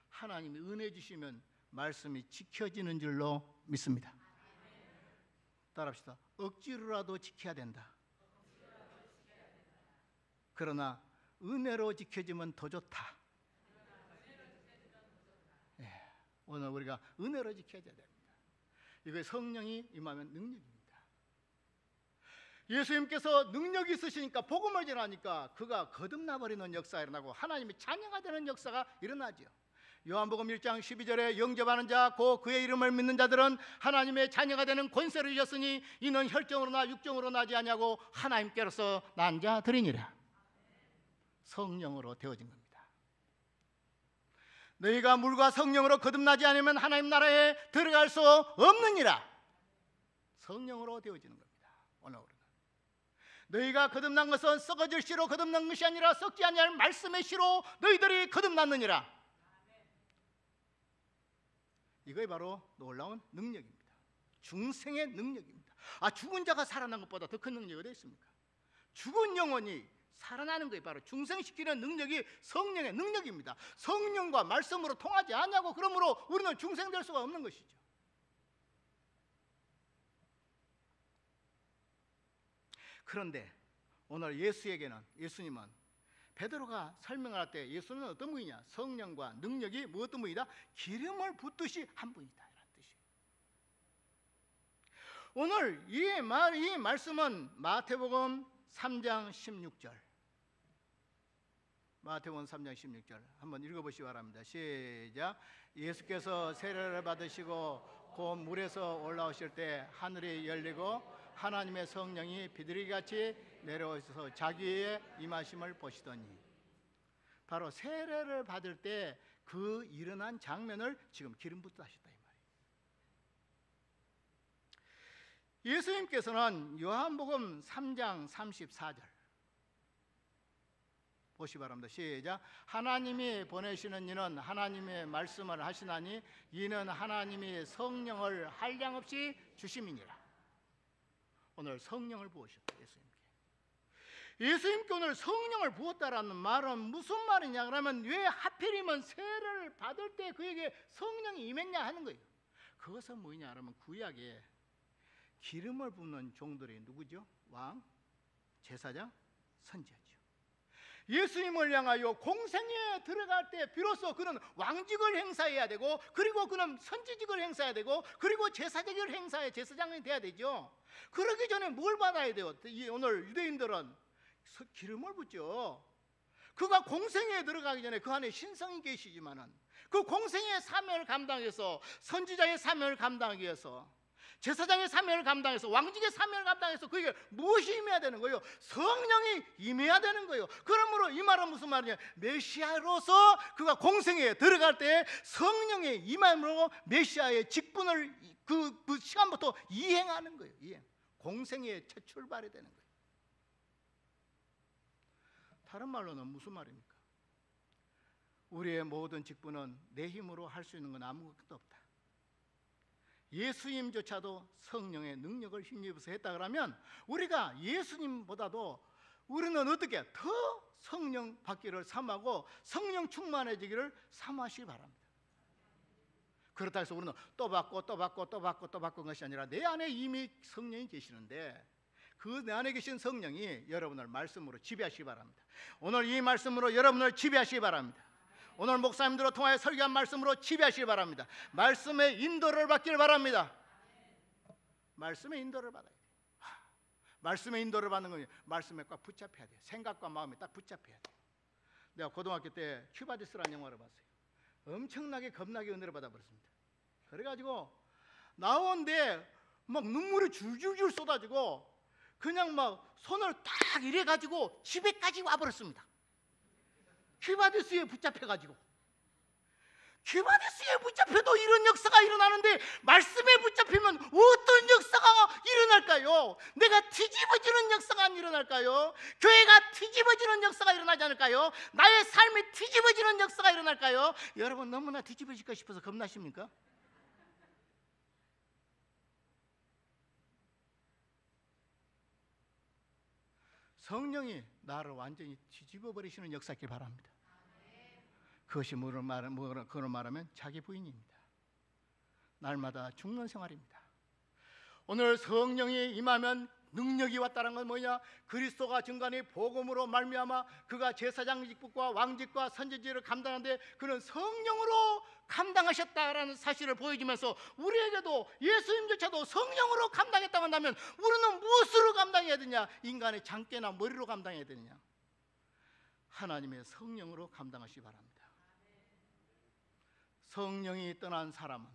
하나님이 은혜 주시면 말씀이 지켜지는 줄로 믿습니다. 따라합시다. 억지로라도 지켜야 된다. 그러나 은혜로 지켜지면 더 좋다. 오늘 우리가 은혜로 지켜야 됩니다. 이거 성령이 임하면 능력입니다. 예수님께서 능력이 있으시니까 복음을 전하니까 그가 거듭나버리는 역사가 일어나고 하나님의 자녀가 되는 역사가 일어나죠. 요한복음 1장 12절에 영접하는 자 곧 그의 이름을 믿는 자들은 하나님의 자녀가 되는 권세를 주셨으니 이는 혈정으로나 육정으로 나지 아니하고 하나님께로서 난 자들이니라. 성령으로 되어진 겁니다. 너희가 물과 성령으로 거듭나지 않으면 하나님 나라에 들어갈 수 없느니라. 성령으로 되어지는 겁니다. 오늘 너희가 거듭난 것은 썩어질 씨로 거듭난 것이 아니라 썩지 아니할 말씀의 씨로 너희들이 거듭났느니라. 이거이 바로 놀라운 능력입니다. 중생의 능력입니다. 죽은 자가 살아난 것보다 더 큰 능력이 어디 있습니까? 죽은 영혼이 살아나는 것이 바로 중생시키는 능력이 성령의 능력입니다. 성령과 말씀으로 통하지 않냐고 그러므로 우리는 중생될 수가 없는 것이죠. 그런데 오늘 예수님은 베드로가 설명할 때 예수는 어떤 분이냐? 성령과 능력이 뭐 어떤 분이다? 기름을 붓듯이 한 분이다 이런 뜻이에요. 오늘 이 말씀은 마태복음 3장 16절. 마태복음 3장 16절 한번 읽어보시기 바랍니다. 시작. 예수께서 세례를 받으시고 곧 물에서 올라오실 때 하늘이 열리고 하나님의 성령이 비둘기같이 내려오셔서 자기의 임하심을 보시더니, 바로 세례를 받을 때 그 일어난 장면을 지금 기름 붓듯 하셨다 이 말이에요. 예수님께서는 요한복음 3장 34절 보시기 바랍니다. 시작. 하나님이 보내시는 이는 하나님의 말씀을 하시나니 이는 하나님이 성령을 한량없이 주심이니라. 오늘 성령을 부으셨다. 예수님께 오늘 성령을 부었다라는 말은 무슨 말이냐 그러면 왜 하필이면 세례를 받을 때 그에게 성령이 임했냐 하는 거예요. 그것은 뭐냐 하면 구약에 기름을 붓는 종들이 누구죠? 왕, 제사장, 선지자죠. 예수님을 향하여 공생에 들어갈 때 비로소 그는 왕직을 행사해야 되고, 그리고 그는 선지직을 행사해야 되고, 그리고 제사직을 행사해 제사장이 돼야 되죠. 그러기 전에 뭘 받아야 돼요? 오늘 유대인들은 기름을 붓죠. 그가 공생에 들어가기 전에 그 안에 신성이 계시지만은 그 공생의 사명을 감당해서, 선지자의 사명을 감당하기 위해서, 제사장의 사명을 감당해서, 왕직의 사명을 감당해서 그에게 무엇이 임해야 되는 거예요? 성령이 임해야 되는 거예요. 그러므로 이 말은 무슨 말이냐? 메시아로서 그가 공생에 들어갈 때 성령의 임함으로 메시아의 직분을 그 시간부터 이행하는 거예요. 이행. 공생의 첫 출발이 되는 거예요. 다른 말로는 무슨 말입니까? 우리의 모든 직분은 내 힘으로 할 수 있는 건 아무것도 없다. 예수님조차도 성령의 능력을 힘입어서 했다 그러면 우리가 예수님보다도 우리는 어떻게 더 성령 받기를 삼하고 성령 충만해지기를 삼하시기 바랍니다. 그렇다 해서 우리는 또 받고 또 받고 또 받고 또 받고 것이 아니라 내 안에 이미 성령이 계시는데 그 내 안에 계신 성령이 여러분을 말씀으로 지배하시기 바랍니다. 오늘 이 말씀으로 여러분을 지배하시기 바랍니다. 오늘 목사님들로 통하여 설교한 말씀으로 지배하시기 바랍니다. 말씀의 인도를 받기를 바랍니다. 말씀의 인도를 받아야 돼요. 말씀의 인도를 받는 건 말씀에 꽉 붙잡혀야 돼요. 생각과 마음에 딱 붙잡혀야 돼요. 내가 고등학교 때 큐바디스라는 영화를 봤어요. 엄청나게 겁나게 은혜를 받아버렸습니다. 그래가지고 나오는데 막 눈물이 줄줄줄 쏟아지고 그냥 막 손을 딱 이래가지고 집에까지 와버렸습니다. 큐바디스에 붙잡혀가지고. 큐바디스에 붙잡혀도 이런 역사가 일어나는데 말씀에 붙잡히면 어떤 역사가 일어날까요? 내가 뒤집어지는 역사가 안 일어날까요? 교회가 뒤집어지는 역사가 일어나지 않을까요? 나의 삶이 뒤집어지는 역사가 일어날까요? 여러분 너무나 뒤집어질까 싶어서 겁나십니까? 성령이 나를 완전히 뒤집어 버리시는 역사길 바랍니다. 그것이 그런 말하면 자기 부인입니다. 날마다 죽는 생활입니다. 오늘 성령이 임하면 능력이 왔다는 건 뭐냐? 그리스도가 증거하니 복음으로 말미암아 그가 제사장 직분과 왕직과 선지직을 감당하는데 그는 성령으로 감당하셨다라는 사실을 보여주면서 우리에게도 예수님조차도 성령으로 감당했다고 한다면 우리는 무엇으로 감당해야 되냐? 인간의 장깨나 머리로 감당해야 되느냐? 하나님의 성령으로 감당하시기 바랍니다. 성령이 떠난 사람은,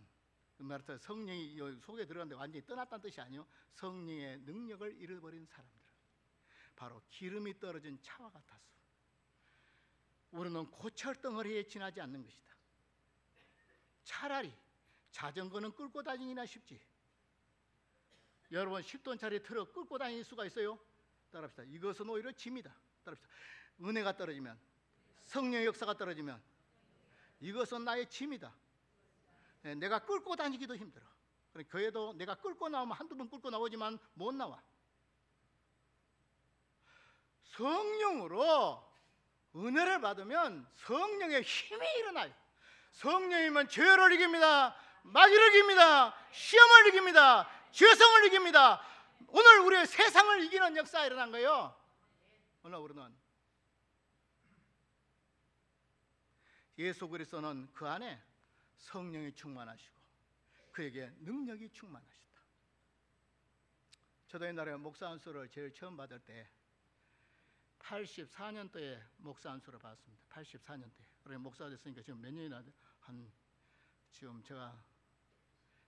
말해서 성령이 속에 들어갔는데 완전히 떠났다는 뜻이 아니요, 성령의 능력을 잃어버린 사람들, 바로 기름이 떨어진 차와 같아서 우리는 고철덩어리에 지나지 않는 것이다. 차라리 자전거는 끌고 다니기나 쉽지. 여러분 10톤짜리 트럭 끌고 다닐 수가 있어요? 따라합시다. 이것은 오히려 짐이다. 따라합시다. 은혜가 떨어지면, 성령의 역사가 떨어지면 이것은 나의 짐이다. 내가 끌고 다니기도 힘들어. 교회도 내가 끌고 나오면 한두 번 끌고 나오지만 못 나와. 성령으로 은혜를 받으면 성령의 힘이 일어나요. 성령이면 죄를 이깁니다. 마귀를 이깁니다. 시험을 이깁니다. 죄성을 이깁니다. 오늘 우리의 세상을 이기는 역사가 일어난 거예요. 오늘 우리는 예수 그리스도는 그 안에 성령이 충만하시고 그에게 능력이 충만하시다. 저도 옛날에 목사 안수를 제일 처음 받을 때 84년도에 목사 안수를 받았습니다. 84년도에. 그래 목사가 됐으니까 지금 몇 년이나 지금 제가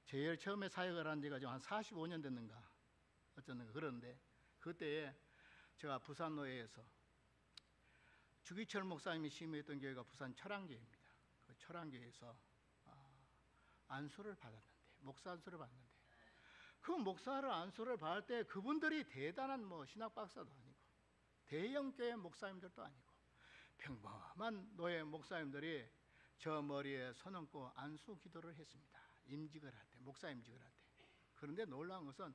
제일 처음에 사역을 한 지가 지금 한 45년 됐는가 어쩌는가 그러는데, 그때에 제가 부산노예에서 주기철 목사님이 심의했던 교회가 부산 철안교회입니다. 그 철안교회에서 안수를 받았는데, 목사 안수를 받는데, 그 목사를 안수를 받을 때 그분들이 대단한 신학 박사도 아니고 대형 교회 목사님들도 아니고 평범한 노예 목사님들이 저 머리에 손 얹고 안수 기도를 했습니다. 임직을 할 때, 목사 임직을 할 때. 그런데 놀라운 것은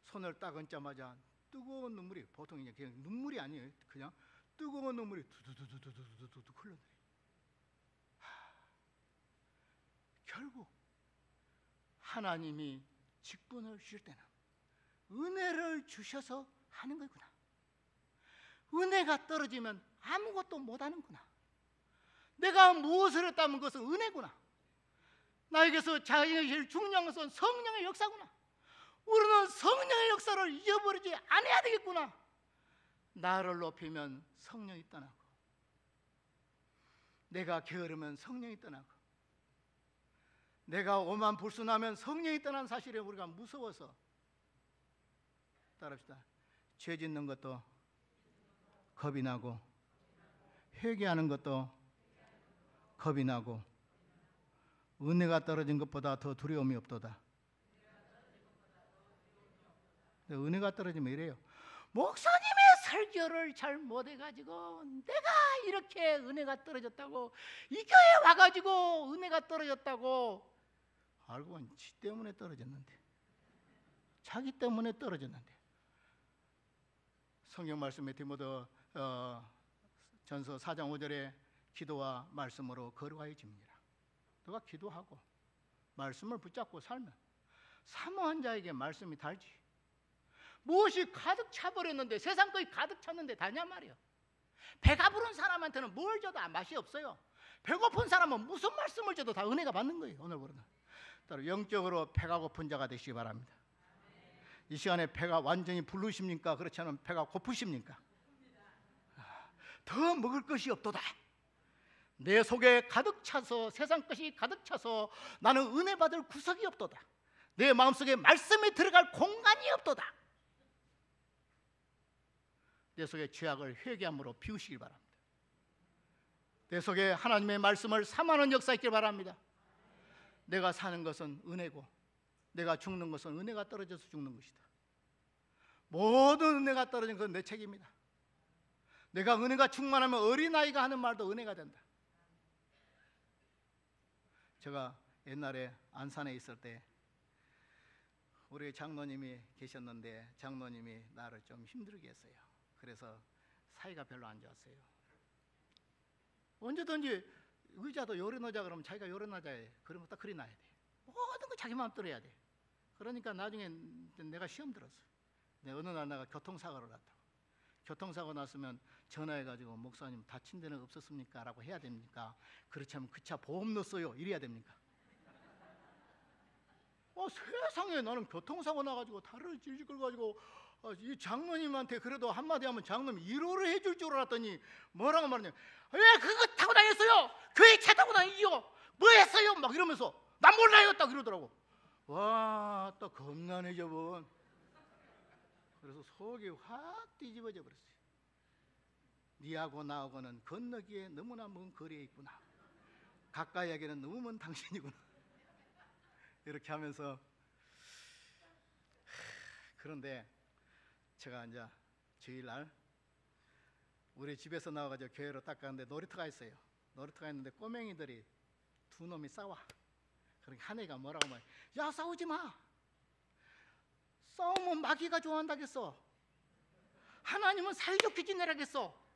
손을 딱 얹자마자 뜨거운 눈물이, 보통 그냥 눈물이 아니에요. 그냥 뜨거운 눈물이 두두두두두두두 흘러내려요. 결국 하나님이 직분을 주실 때는 은혜를 주셔서 하는 거구나. 은혜가 떨어지면 아무것도 못하는구나. 내가 무엇을 했다면 그것은 은혜구나. 나에게서 제일 중요한 것은 성령의 역사구나. 우리는 성령의 역사를 잊어버리지 않아야 되겠구나. 나를 높이면 성령이 떠나고, 내가 게으르면 성령이 떠나고, 내가 오만불순하면 성령이 떠난 사실에 우리가 무서워서, 따라합시다. 죄 짓는 것도 겁이 나고, 회개하는 것도 겁이 나고, 은혜가 떨어진 것보다 더 두려움이 없도다. 은혜가 떨어지면 이래요. 목사님의 설교를 잘 못해가지고 내가 이렇게 은혜가 떨어졌다고, 이 교회에 와가지고 은혜가 떨어졌다고. 알고 보니 지 때문에 떨어졌는데, 자기 때문에 떨어졌는데. 성경 말씀에 디모데 전서 4장 5절에 기도와 말씀으로 거룩하여집니다. 너가 기도하고 말씀을 붙잡고 살면 사모한 자에게 말씀이 달지. 무엇이 가득 차버렸는데, 세상 거의 가득 찼는데 다냐 말이야. 배가 부른 사람한테는 뭘 줘도 맛이 없어요. 배고픈 사람은 무슨 말씀을 줘도 다 은혜가 받는 거예요. 오늘부로는 따로 영적으로 배가 고픈 자가 되시기 바랍니다. 이 시간에 배가 완전히 부르십니까? 그렇지 않으면 배가 고프십니까? 더 먹을 것이 없도다. 내 속에 가득 차서, 세상 것이 가득 차서 나는 은혜 받을 구석이 없도다. 내 마음속에 말씀이 들어갈 공간이 없도다. 내 속에 죄악을 회개함으로 비우시길 바랍니다. 내 속에 하나님의 말씀을 삼하는 역사 있길 바랍니다. 내가 사는 것은 은혜고, 내가 죽는 것은 은혜가 떨어져서 죽는 것이다. 모든 은혜가 떨어진 건 내 책임이다. 내가 은혜가 충만하면 어린아이가 하는 말도 은혜가 된다. 제가 옛날에 안산에 있을 때 우리 장로님이 계셨는데, 장로님이 나를 좀 힘들게 했어요. 그래서 사이가 별로 안 좋았어요. 언제든지 의자도 요런하자 그러면 자기가 요런하자 해. 그런 거 딱 그리 놔야 돼. 모든 거 자기 마음대로 해야 돼. 그러니까 나중에 내가 시험 들었어. 어느 날 내가 교통사고를 났다고. 교통사고 났으면 전화해가지고 목사님 다친 데는 없었습니까? 라고 해야 됩니까? 그렇지 않으면 그 차 보험 넣었어요. 이래야 됩니까? 세상에, 나는 교통사고 나가지고 다리를 질질 끌어가지고 이 장로님한테 그래도 한마디 하면 장로님이 위로를 해줄 줄 알았더니 뭐라고 말하냐. 왜 그거 타고 다녔어요? 교회 차 타고 다니지요? 뭐 했어요? 막 이러면서 난 몰라요 딱 이러더라고. 와, 또 겁나네 저분. 그래서 속이 확 뒤집어져 버렸어요. 니하고 나하고는 건너기에 너무나 먼 거리에 있구나. 가까이 하기는 너무 먼 당신이구나. 이렇게 하면서, 그런데 제가 이제 주일날 우리 집에서 나와가지고 교회로 딱 가는데 놀이터가 있어요. 놀이터가 있는데 꼬맹이들이 두 놈이 싸워. 그러니까 한 애가 뭐라고 말해. 야, 싸우지 마. 싸우면 마귀가 좋아한다겠어. 하나님은 사이좋게 지내라겠어.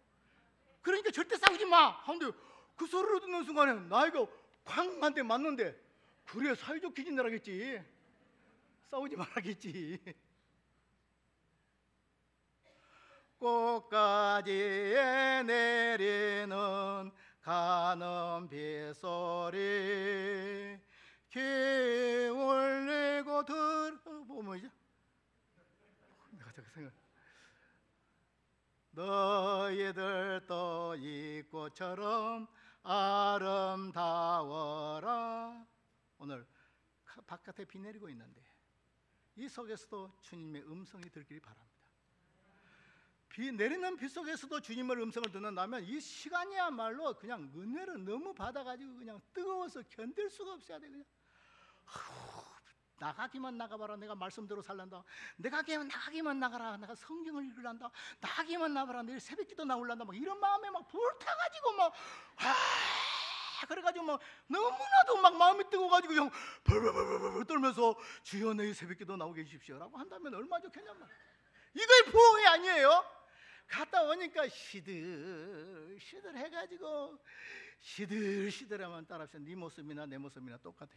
그러니까 절대 싸우지 마. 근데 그 소리를 듣는 순간에 나이가 쾅 한 대 맞는데, 그래 사이좋게 지내라겠지. 싸우지 말라겠지. 꽃가지에 내리는 가는 빗소리 기울 내고 들어보면 내가 저거 생각. 너희들도 이 꽃처럼 아름다워라. 오늘 바깥에 비 내리고 있는데 이 속에서도 주님의 음성이 들기를 바랍니다. 비 내리는 비 속에서도 주님의 음성을 듣는다면 이 시간이야말로 그냥 은혜를 너무 받아가지고 그냥 뜨거워서 견딜 수가 없어야 돼. 그냥 나가기만 나가봐라. 내가 말씀대로 살란다. 나가기만 나가라. 내가 성경을 읽으란다. 나가기만 나가라. 내일 새벽기도 나올란다. 막 이런 마음에 막 불타가지고 막 그래가지고 막 너무나도 막 마음이 뜨거워가지고 형 벌벌벌벌 떨면서 주여 내일 새벽기도 나오게 해주십시오라고 한다면 얼마나 좋겠냔 말이야. 이거의 부흥이 아니에요? 갔다 오니까 시들 해가지고 시들시들하면 따라합시다. 네 모습이나 내 모습이나 똑같아.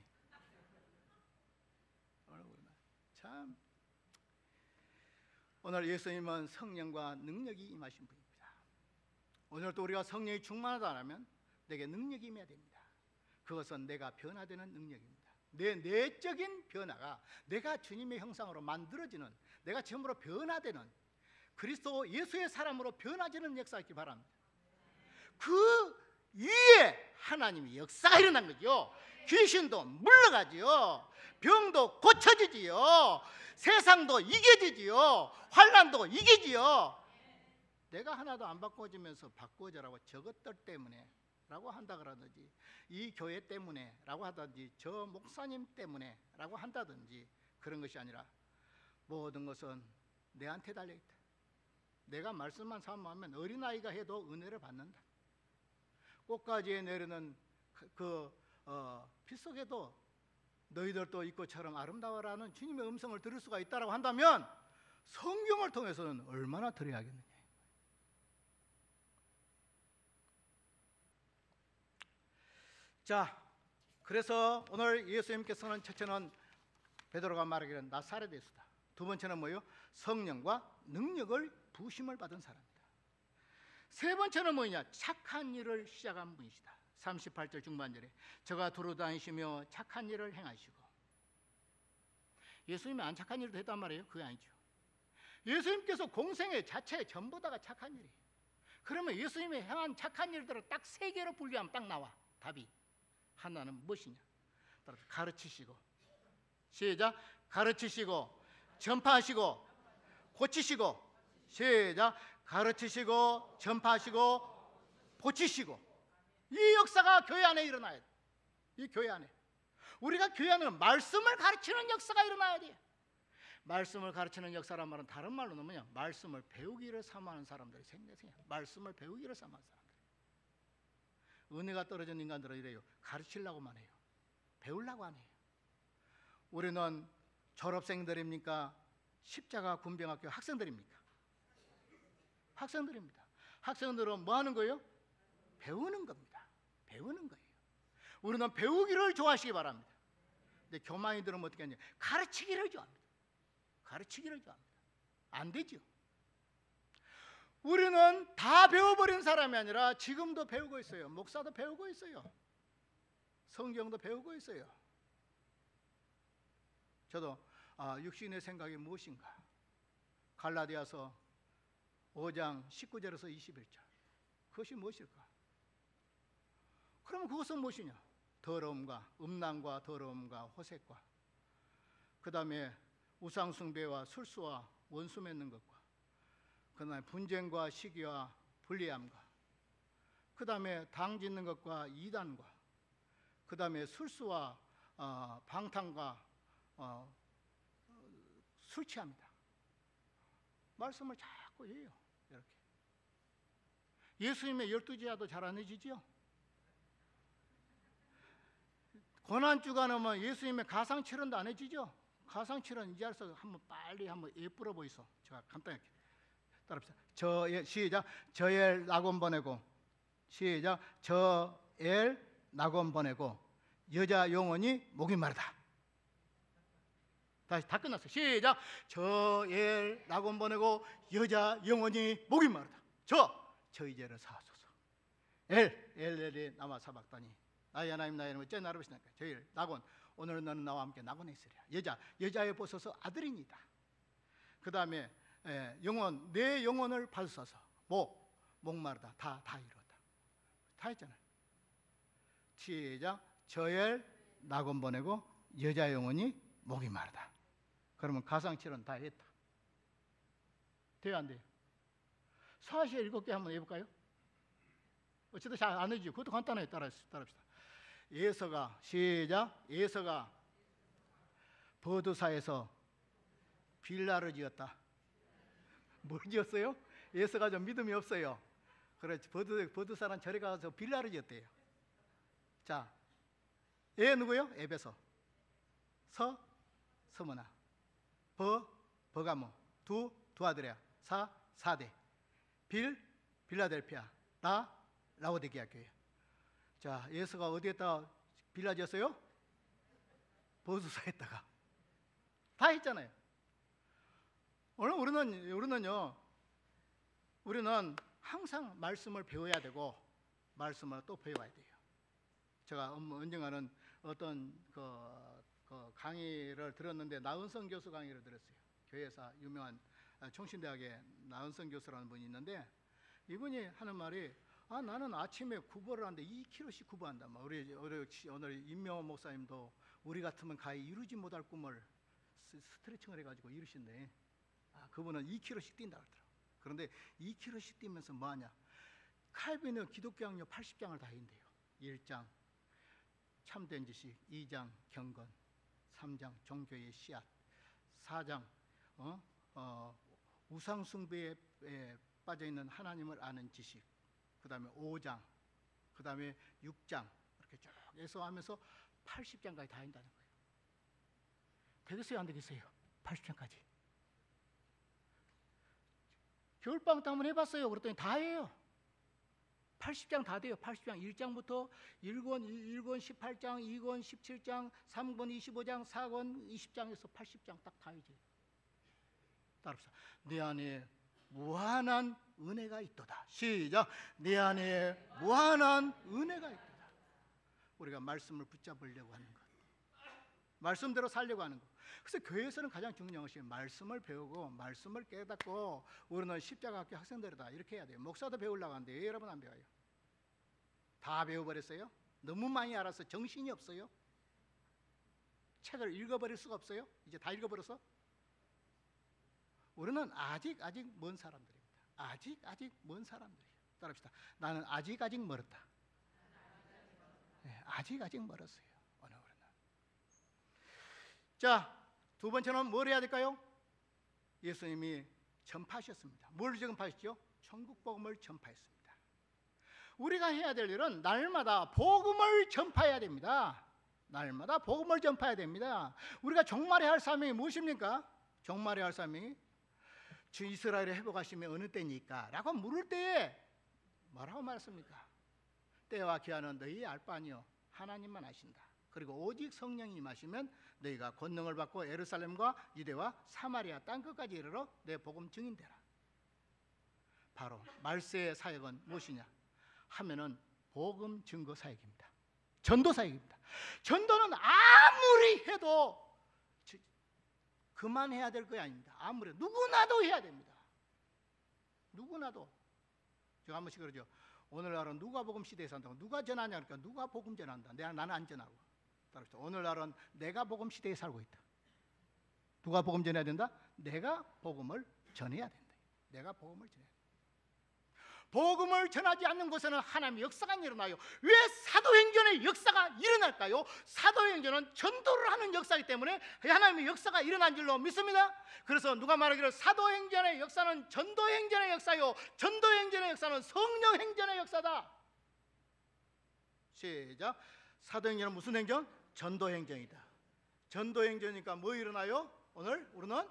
참, 오늘 예수님은 성령과 능력이 임하신 분입니다. 오늘도 우리가 성령이 충만하다 하면 내게 능력이 임해야 됩니다. 그것은 내가 변화되는 능력입니다. 내 내적인 변화가 내가 주님의 형상으로 만들어지는, 내가 전부로 변화되는, 그리스도 예수의 사람으로 변화되는 역사가 있기 바랍니다. 그 위에 하나님의 역사가 일어난 거죠. 귀신도 물러가지요. 병도 고쳐지지요. 세상도 이겨지지요. 환난도 이기지요. 내가 하나도 안 바꿔지면서 바꿔져라고 저것들 때문에 라고 한다 그러든지, 이 교회 때문에 라고 하든지, 저 목사님 때문에 라고 한다든지, 그런 것이 아니라 모든 것은 내한테 달려있다. 내가 말씀만 삼으면 어린아이가 해도 은혜를 받는다. 꽃가지에 내리는 빛 속에도 너희들도 있고처럼 아름다워라는 주님의 음성을 들을 수가 있다고 한다면 성경을 통해서는 얼마나 들어야 하겠느냐. 자, 그래서 오늘 예수님께서는 첫째는 베드로가 말하기를 나사렛 예수다. 두 번째는 뭐예요? 성령과 능력을 부심을 받은 사람이다. 세 번째는 뭐냐? 착한 일을 시작한 분이시다. 38절 중반절에 저가 두루다니시며 착한 일을 행하시고. 예수님이 안 착한 일도 했단 말이에요? 그게 아니죠. 예수님께서 공생의 자체 전부 다가 착한 일이에요. 그러면 예수님이 행한 착한 일들을 딱 세 개로 분류하면 딱 나와. 답이. 하나는 무엇이냐? 가르치시고, 시작, 가르치시고, 전파하시고, 고치시고, 시작, 가르치시고, 전파하시고, 고치시고. 이 역사가 교회 안에 일어나야 돼. 이 교회 안에 우리가 교회 안에는 말씀을 가르치는 역사가 일어나야 돼. 말씀을 가르치는 역사란 말은 다른 말로는 뭐냐? 말씀을 배우기를 삼아하는 사람들이 생겨서요. 말씀을 배우기를 삼아하는 사람들. 은혜가 떨어진 인간들은 이래요. 가르치려고만 해요. 배우려고 안 해요. 우리는 졸업생들입니까? 십자가 군병학교 학생들입니까? 학생들입니다. 학생들은 뭐 하는 거예요? 배우는 겁니다. 배우는 거예요. 우리는 배우기를 좋아하시기 바랍니다. 근데 교만이들은 어떻게 하냐? 가르치기를 좋아합니다. 가르치기를 좋아합니다. 안 되죠. 우리는 다 배워버린 사람이 아니라 지금도 배우고 있어요. 목사도 배우고 있어요. 성경도 배우고 있어요. 저도 육신의 생각이 무엇인가? 갈라디아서 5장 19절에서 21절. 그것이 무엇일까? 그러면 그것은 무엇이냐? 더러움과 음란과 더러움과 호색과, 그 다음에 우상숭배와 술수와 원수 맺는 것과, 그 다음에 분쟁과 시기와 불리함과, 그 다음에 당 짓는 것과 이단과, 그 다음에 술수와 방탕과 술 취합니다. 말씀을 자꾸 해요. 이렇게 예수님의 12제자도 잘 안 해지죠? 고난주가 넘으면 예수님의 가상칠언도 안 해지죠? 가상칠언 이 자리에서 한번 빨리 한번 예쁘러 보이소. 제가 간단하게 따라합시다. 시작. 저엘 낙원 보내고, 시작. 저엘 낙원 보내고 여자 영혼이 목이 마르다. 다시 다 끝났어요. 시작. 저엘 낙원 보내고 여자 영혼이 목이 마르다. 저희 죄를 사하소서. 엘이 나와 사박다니 나의 하나님 나의 하나님 어째 나를 보시나이까. 저희 낙원, 오늘 너는 나와 함께 낙원에 있으리라. 여자에 보소서 아들이니이다. 그 다음에 영혼, 내 영혼을 받으소서. 목마르다. 다 이루었다. 다 했잖아요. 시작. 저엘 낙원 보내고 여자 영혼이 목이 마르다. 그러면 가상칠은 다 했다. 돼요 안 돼요? 47개 한번 해볼까요? 어쨌든 잘 안 해지죠. 그것도 간단해요. 따라합시다. 예서가, 시작. 예서가 버드사에서 빌라를 지었다. 뭘 지었어요? 예서가 좀 믿음이 없어요. 그래서 버드사는 절에 가서 빌라를 지었대요. 자, 예 누구요? 에베소. 서머나. 버가모. 두 아들이야. 사대. 빌라델피아. 라오디게아 교회. 자, 예수가 어디에다가 빌라 지었어요? 버드사에다가. 다 했잖아요. 오늘 우리는 항상 말씀을 배워야 되고 말씀을 또 배워야 돼요. 제가 언젠가는 어떤 그 강의를 들었는데, 나은성 교수 강의를 들었어요. 교회사 유명한 총신대학의 나은성 교수라는 분이 있는데, 이분이 하는 말이, 나는 아침에 구보를 하는데 2kg씩 구보한다. 우리 오늘 임명호 목사님도 우리 같으면 가히 이루지 못할 꿈을 스트레칭을 해가지고 이루신대. 그분은 2kg씩 뛴다 그러더라고. 그런데 2kg씩 뛰면서 뭐하냐? 칼빈은 기독교 학력 80장을 다 했는데요. 1장 참된 지식, 2장 경건, 3장 종교의 씨앗, 4장 우상 숭배에 빠져있는 하나님을 아는 지식, 그 다음에 5장, 그 다음에 6장, 이렇게 쭉 해서 하면서 80장까지 다 한다는 거예요. 되겠어요, 안 되겠어요? 80장까지. 겨울방학 때 한번 해봤어요. 그랬더니 다 해요. 80장 다 돼요. 80장 1장부터 1권 18장, 2권 17장, 3권 25장, 4권 20장에서 80장 딱 다 해지. 따라합시다. 내 안에 무한한 은혜가 있도다. 시작. 내 안에 무한한 은혜가 있도다. 우리가 말씀을 붙잡으려고 하는 것, 말씀대로 살려고 하는 것. 그래서 교회에서는 가장 중요한 것이 말씀을 배우고 말씀을 깨닫고, 우리는 십자가학교 학생들이다 이렇게 해야 돼요. 목사도 배우려고 하는데 왜 여러분 안 배워요? 다 배워버렸어요? 너무 많이 알아서 정신이 없어요? 책을 읽어버릴 수가 없어요? 이제 다 읽어버려서? 우리는 아직 먼 사람들입니다. 아직 먼 사람들이에요. 따라합시다. 나는 아직 멀었다. 네, 아직 멀었어요. 오늘은. 자, 두 번째는 뭘 해야 될까요? 예수님이 전파하셨습니다. 뭘 전파하셨죠? 천국 복음을 전파했습니다. 우리가 해야 될 일은 날마다 복음을 전파해야 됩니다. 날마다 복음을 전파해야 됩니다. 우리가 종말에 할 사명이 무엇입니까? 종말에 할 사명이 주 이스라엘을 회복하시면 어느 때니까? 라고 물을 때에 뭐라고 말했습니까? 때와 기한은 너희 알 바 아니요 하나님만 아신다. 그리고 오직 성령이 임하시면 너희가 권능을 받고 예루살렘과 유대와 사마리아 땅끝까지 이르러 내 복음 증인되라. 바로 말세의 사역은 무엇이냐 하면은 복음 증거 사역입니다. 전도 사역입니다. 전도는 아무리 해도 그만해야 될 거 아닙니다. 아무리 누구나도 해야 됩니다. 누구나도. 제가 한 번씩 그러죠. 오늘날은 누가 복음 시대에 산다고. 누가 전하냐 그러니까 누가 복음 전한다. 나는 안 전하고. 오늘날은 내가 복음 시대에 살고 있다. 누가 복음 전해야 된다? 내가 복음을 전해야 된다. 내가 복음을 전해야 된다. 복음을 전하지 않는 곳에는 하나님의 역사가 안 일어나요. 왜 사도행전의 역사가 일어날까요? 사도행전은 전도를 하는 역사이기 때문에 하나님의 역사가 일어난 줄로 믿습니다. 그래서 누가 말하기를 사도행전의 역사는 전도행전의 역사요, 전도행전의 역사는 성령행전의 역사다. 시작. 사도행전은 무슨 행전? 전도행전이다. 전도행전이니까 뭐 일어나요? 오늘 우리는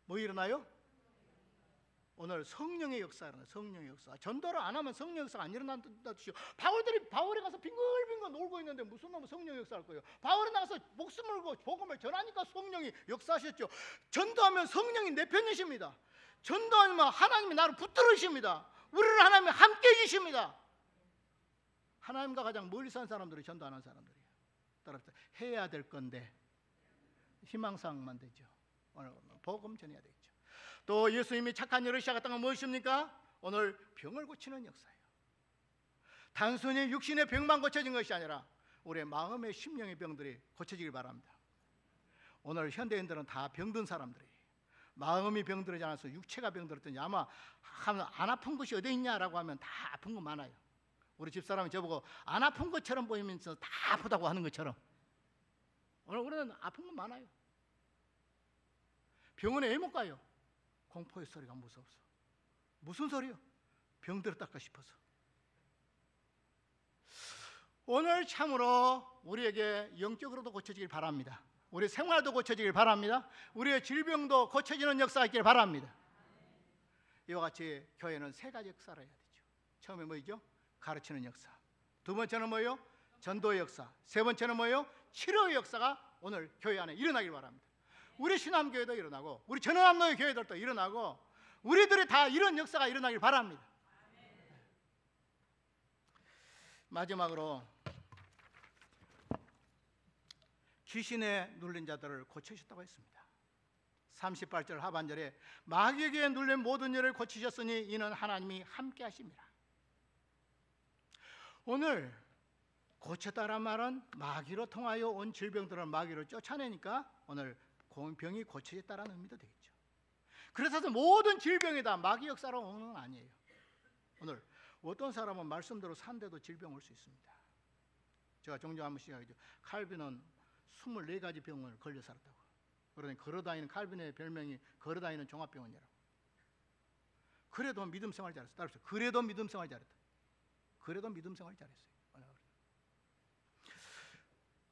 뭐 일어나요? 오늘 성령의 역사라는, 성령의 역사. 전도를 안 하면 성령의 역사가 안 일어난다 뜻이요. 바울이 가서 빙글빙글 놀고 있는데 무슨 놈은 성령의 역사할 거예요? 바울이 나가서 목숨을 걸고 복음을 전하니까 성령이 역사하셨죠. 전도하면 성령이 내 편이십니다. 전도하면 하나님이 나를 붙들으십니다. 우리를 하나님이 함께 해주십니다. 하나님과 가장 멀리 산 사람들이 전도하는 사람들이에요. 따라서 해야 될 건데 희망사항만 되죠. 오늘 복음 전해야 되겠죠. 또 예수님이 착한 일을 시작했던 건 무엇입니까? 오늘 병을 고치는 역사예요. 단순히 육신의 병만 고쳐진 것이 아니라 우리의 마음의 심령의 병들이 고쳐지길 바랍니다. 오늘 현대인들은 다 병든 사람들이에요. 마음이 병들지 않아서 육체가 병들었더니 아마 안 아픈 것이 어디 있냐라고 하면 다 아픈 거 많아요. 우리 집사람이 저보고 안 아픈 것처럼 보이면서 다 아프다고 하는 것처럼 오늘 우리는 아픈 건 많아요. 병원에 왜 못 가요? 공포의 소리가 무서워서. 무슨 소리요? 병들었다 싶어서. 오늘 참으로 우리에게 영적으로도 고쳐지길 바랍니다. 우리 생활도 고쳐지길 바랍니다. 우리의 질병도 고쳐지는 역사가 있길 바랍니다. 이와 같이 교회는 세 가지 역사를 해야 되죠. 처음에 뭐죠? 가르치는 역사. 두 번째는 뭐예요? 전도의 역사. 세 번째는 뭐예요? 치료의 역사가 오늘 교회 안에 일어나길 바랍니다. 우리 신암교회도 일어나고 우리 전원암로의 교회들도 일어나고 우리들이 다 이런 역사가 일어나길 바랍니다. 마지막으로 귀신에 눌린 자들을 고치셨다고 했습니다. 38절 하반절에 마귀에게 눌린 모든 일을 고치셨으니 이는 하나님이 함께 하십니다. 오늘 고쳤다란 말은 마귀로 통하여 온 질병들을 마귀로 쫓아내니까 오늘 병이 고쳐졌다는 의미도 되겠죠. 그래서 모든 질병이 다 마귀 역사로 오는 건 아니에요. 오늘 어떤 사람은 말씀대로 산데도 질병 올 수 있습니다. 제가 종종 한 번씩 이야기하죠. 칼빈은 24가지 병을 걸려 살았다고. 그러니 걸어다니는 칼빈의 별명이 걸어다니는 종합병원이라고. 그래도 믿음 생활 잘했어. 따라서 그래도 믿음 생활 잘했다. 그래도 믿음 생활 잘했어요.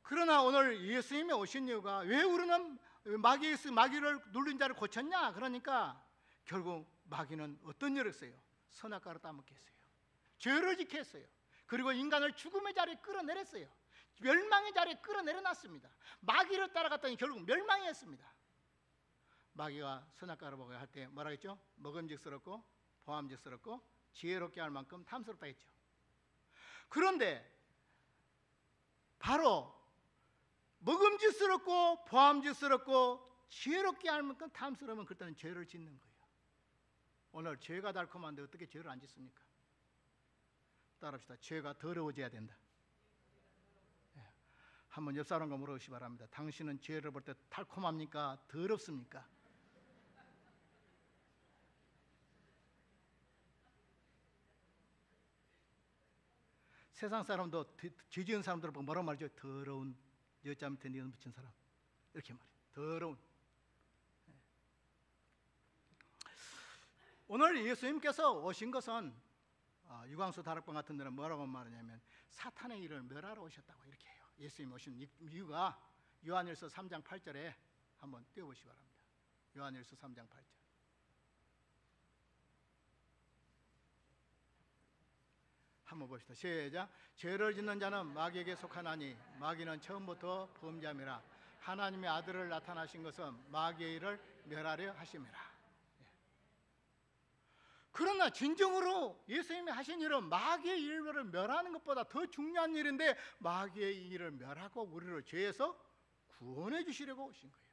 그러나 오늘 예수님이 오신 이유가 왜 우리는 마귀를 눌린 자를 고쳤냐? 그러니까 결국 마귀는 어떤 일을 했어요? 선악과를 따먹게 했어요. 죄를 지게 했어요. 그리고 인간을 죽음의 자리에 끌어내렸어요. 멸망의 자리에 끌어내려놨습니다. 마귀를 따라갔더니 결국 멸망했습니다. 마귀가 선악과를 먹어야 할 때 뭐라 했죠? 먹음직스럽고 보암직스럽고 지혜롭게 할 만큼 탐스럽다 했죠. 그런데 바로 먹음직스럽고 보암직스럽고 지혜롭게 할 만큼 탐스러우면 그때는 죄를 짓는 거예요. 오늘 죄가 달콤한데 어떻게 죄를 안 짓습니까? 따라합시다. 죄가 더러워져야 된다. 한번 옆 사람과 물어보시기 바랍니다. 당신은 죄를 볼 때 달콤합니까? 더럽습니까? 세상 사람도 죄 지은 사람들 보고 뭐라고 말하죠? 더러운 여자 밑에 니은 붙인 사람 이렇게 말해요. 더러운. 오늘 예수님께서 오신 것은 유광수 다락방 같은 데는 뭐라고 말하냐면 사탄의 일을 멸하러 오셨다고 이렇게 해요. 예수님 오신 이유가 요한일서 3장 8절에 한번 띄워보시기 바랍니다. 요한일서 3장 8절. 한번 봅시다. 시작. 죄를 짓는 자는 마귀에게 속하나니 마귀는 처음부터 범죄함이라. 하나님의 아들을 나타나신 것은 마귀의 일을 멸하려 하심이라. 그러나 진정으로 예수님이 하신 일은 마귀의 일을 멸하는 것보다 더 중요한 일인데 마귀의 일을 멸하고 우리를 죄에서 구원해 주시려고 오신 거예요.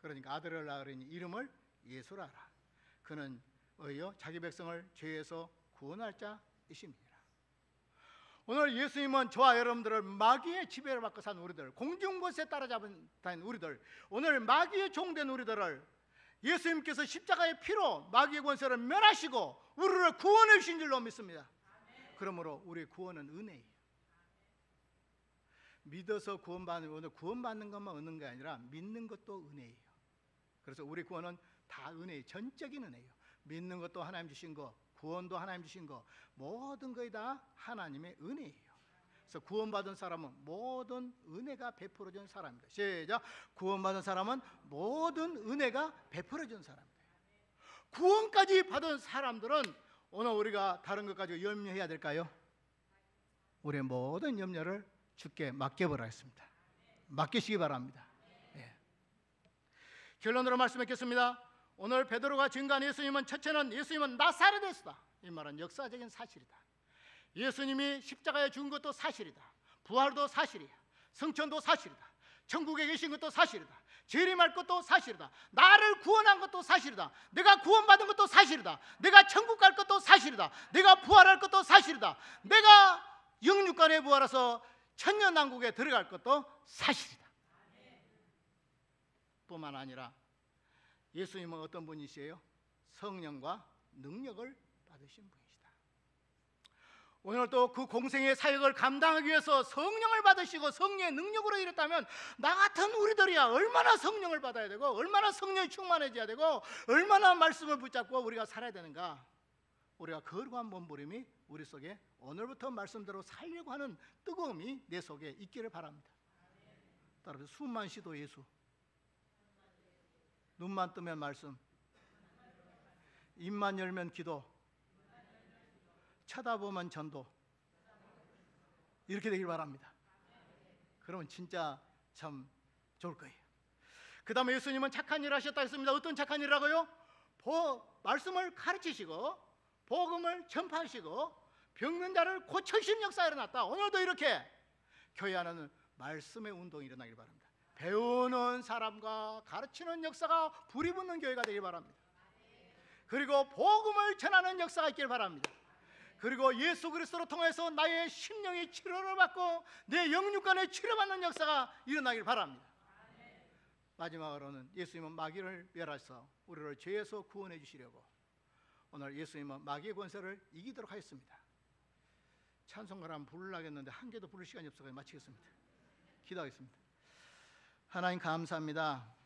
그러니까 아들을 낳으리니 이름을 예수라 하라. 그는 자기 백성을 죄에서 구원할 자이십니다. 오늘 예수님은 저와 여러분들을 마귀의 지배를 받고 산 우리들, 공중권세 따라잡은 우리들, 오늘 마귀의 종된 우리들을 예수님께서 십자가의 피로 마귀의 권세를 멸하시고 우리를 구원해 주신 줄로 믿습니다. 그러므로 우리의 구원은 은혜예요. 믿어서 구원받는 것만 얻는 게 아니라 믿는 것도 은혜예요. 그래서 우리 구원은 다 은혜예요. 전적인 은혜예요. 믿는 것도 하나님 주신 거, 구원도 하나님 주신 거, 모든 것이 다 하나님의 은혜예요. 그래서 구원받은 사람은 모든 은혜가 베풀어진 사람입니다. 시작. 구원받은 사람은 모든 은혜가 베풀어진 사람입니다. 구원까지 받은 사람들은 오늘 우리가 다른 것 가지고 염려해야 될까요? 우리의 모든 염려를 주께 맡겨보라 했습니다. 맡기시기 바랍니다. 예. 결론으로 말씀드리겠습니다. 오늘 베드로가 증거한 예수님은 첫째는 예수님은 나사렛에서다. 이 말은 역사적인 사실이다. 예수님이 십자가에 죽은 것도 사실이다. 부활도 사실이야. 성천도 사실이다. 천국에 계신 것도 사실이다. 재림할 것도 사실이다. 나를 구원한 것도 사실이다. 내가 구원받은 것도 사실이다. 내가 천국 갈 것도 사실이다. 내가 부활할 것도 사실이다. 내가 영육간에 부활해서 천년왕국에 들어갈 것도 사실이다. 뿐만 아니라 예수님은 어떤 분이시에요? 성령과 능력을 받으신 분이시다. 오늘 또 그 공생의 사역을 감당하기 위해서 성령을 받으시고 성령의 능력으로 일했다면 나 같은 우리들이야 얼마나 성령을 받아야 되고 얼마나 성령이 충만해져야 되고 얼마나 말씀을 붙잡고 우리가 살아야 되는가. 우리가 거룩한 몸부림이 우리 속에 오늘부터 말씀대로 살려고 하는 뜨거움이 내 속에 있기를 바랍니다. 따라서 숨만 쉬도 예수, 눈만 뜨면 말씀, 입만 열면 기도, 쳐다보면 전도, 이렇게 되길 바랍니다. 그러면 진짜 참 좋을 거예요. 그 다음에 예수님은 착한 일을 하셨다 했습니다. 어떤 착한 일이라고요? 말씀을 가르치시고 복음을 전파하시고 병든 자를 고쳐주신 역사가 일어났다. 오늘도 이렇게 교회 안에는 말씀의 운동이 일어나길 바랍니다. 배우는 사람과 가르치는 역사가 불이 붙는 교회가 되길 바랍니다. 그리고 복음을 전하는 역사가 있길 바랍니다. 그리고 예수 그리스도로 통해서 나의 심령이 치료를 받고 내 영육간에 치료받는 역사가 일어나길 바랍니다. 마지막으로는 예수님은 마귀를 멸하셔서 우리를 죄에서 구원해 주시려고 오늘 예수님은 마귀의 권세를 이기도록 하였습니다. 찬송가를 한번 부르려고 했는데 한 개도 부를 시간이 없어서 마치겠습니다. 기도하겠습니다. 하나님 감사합니다.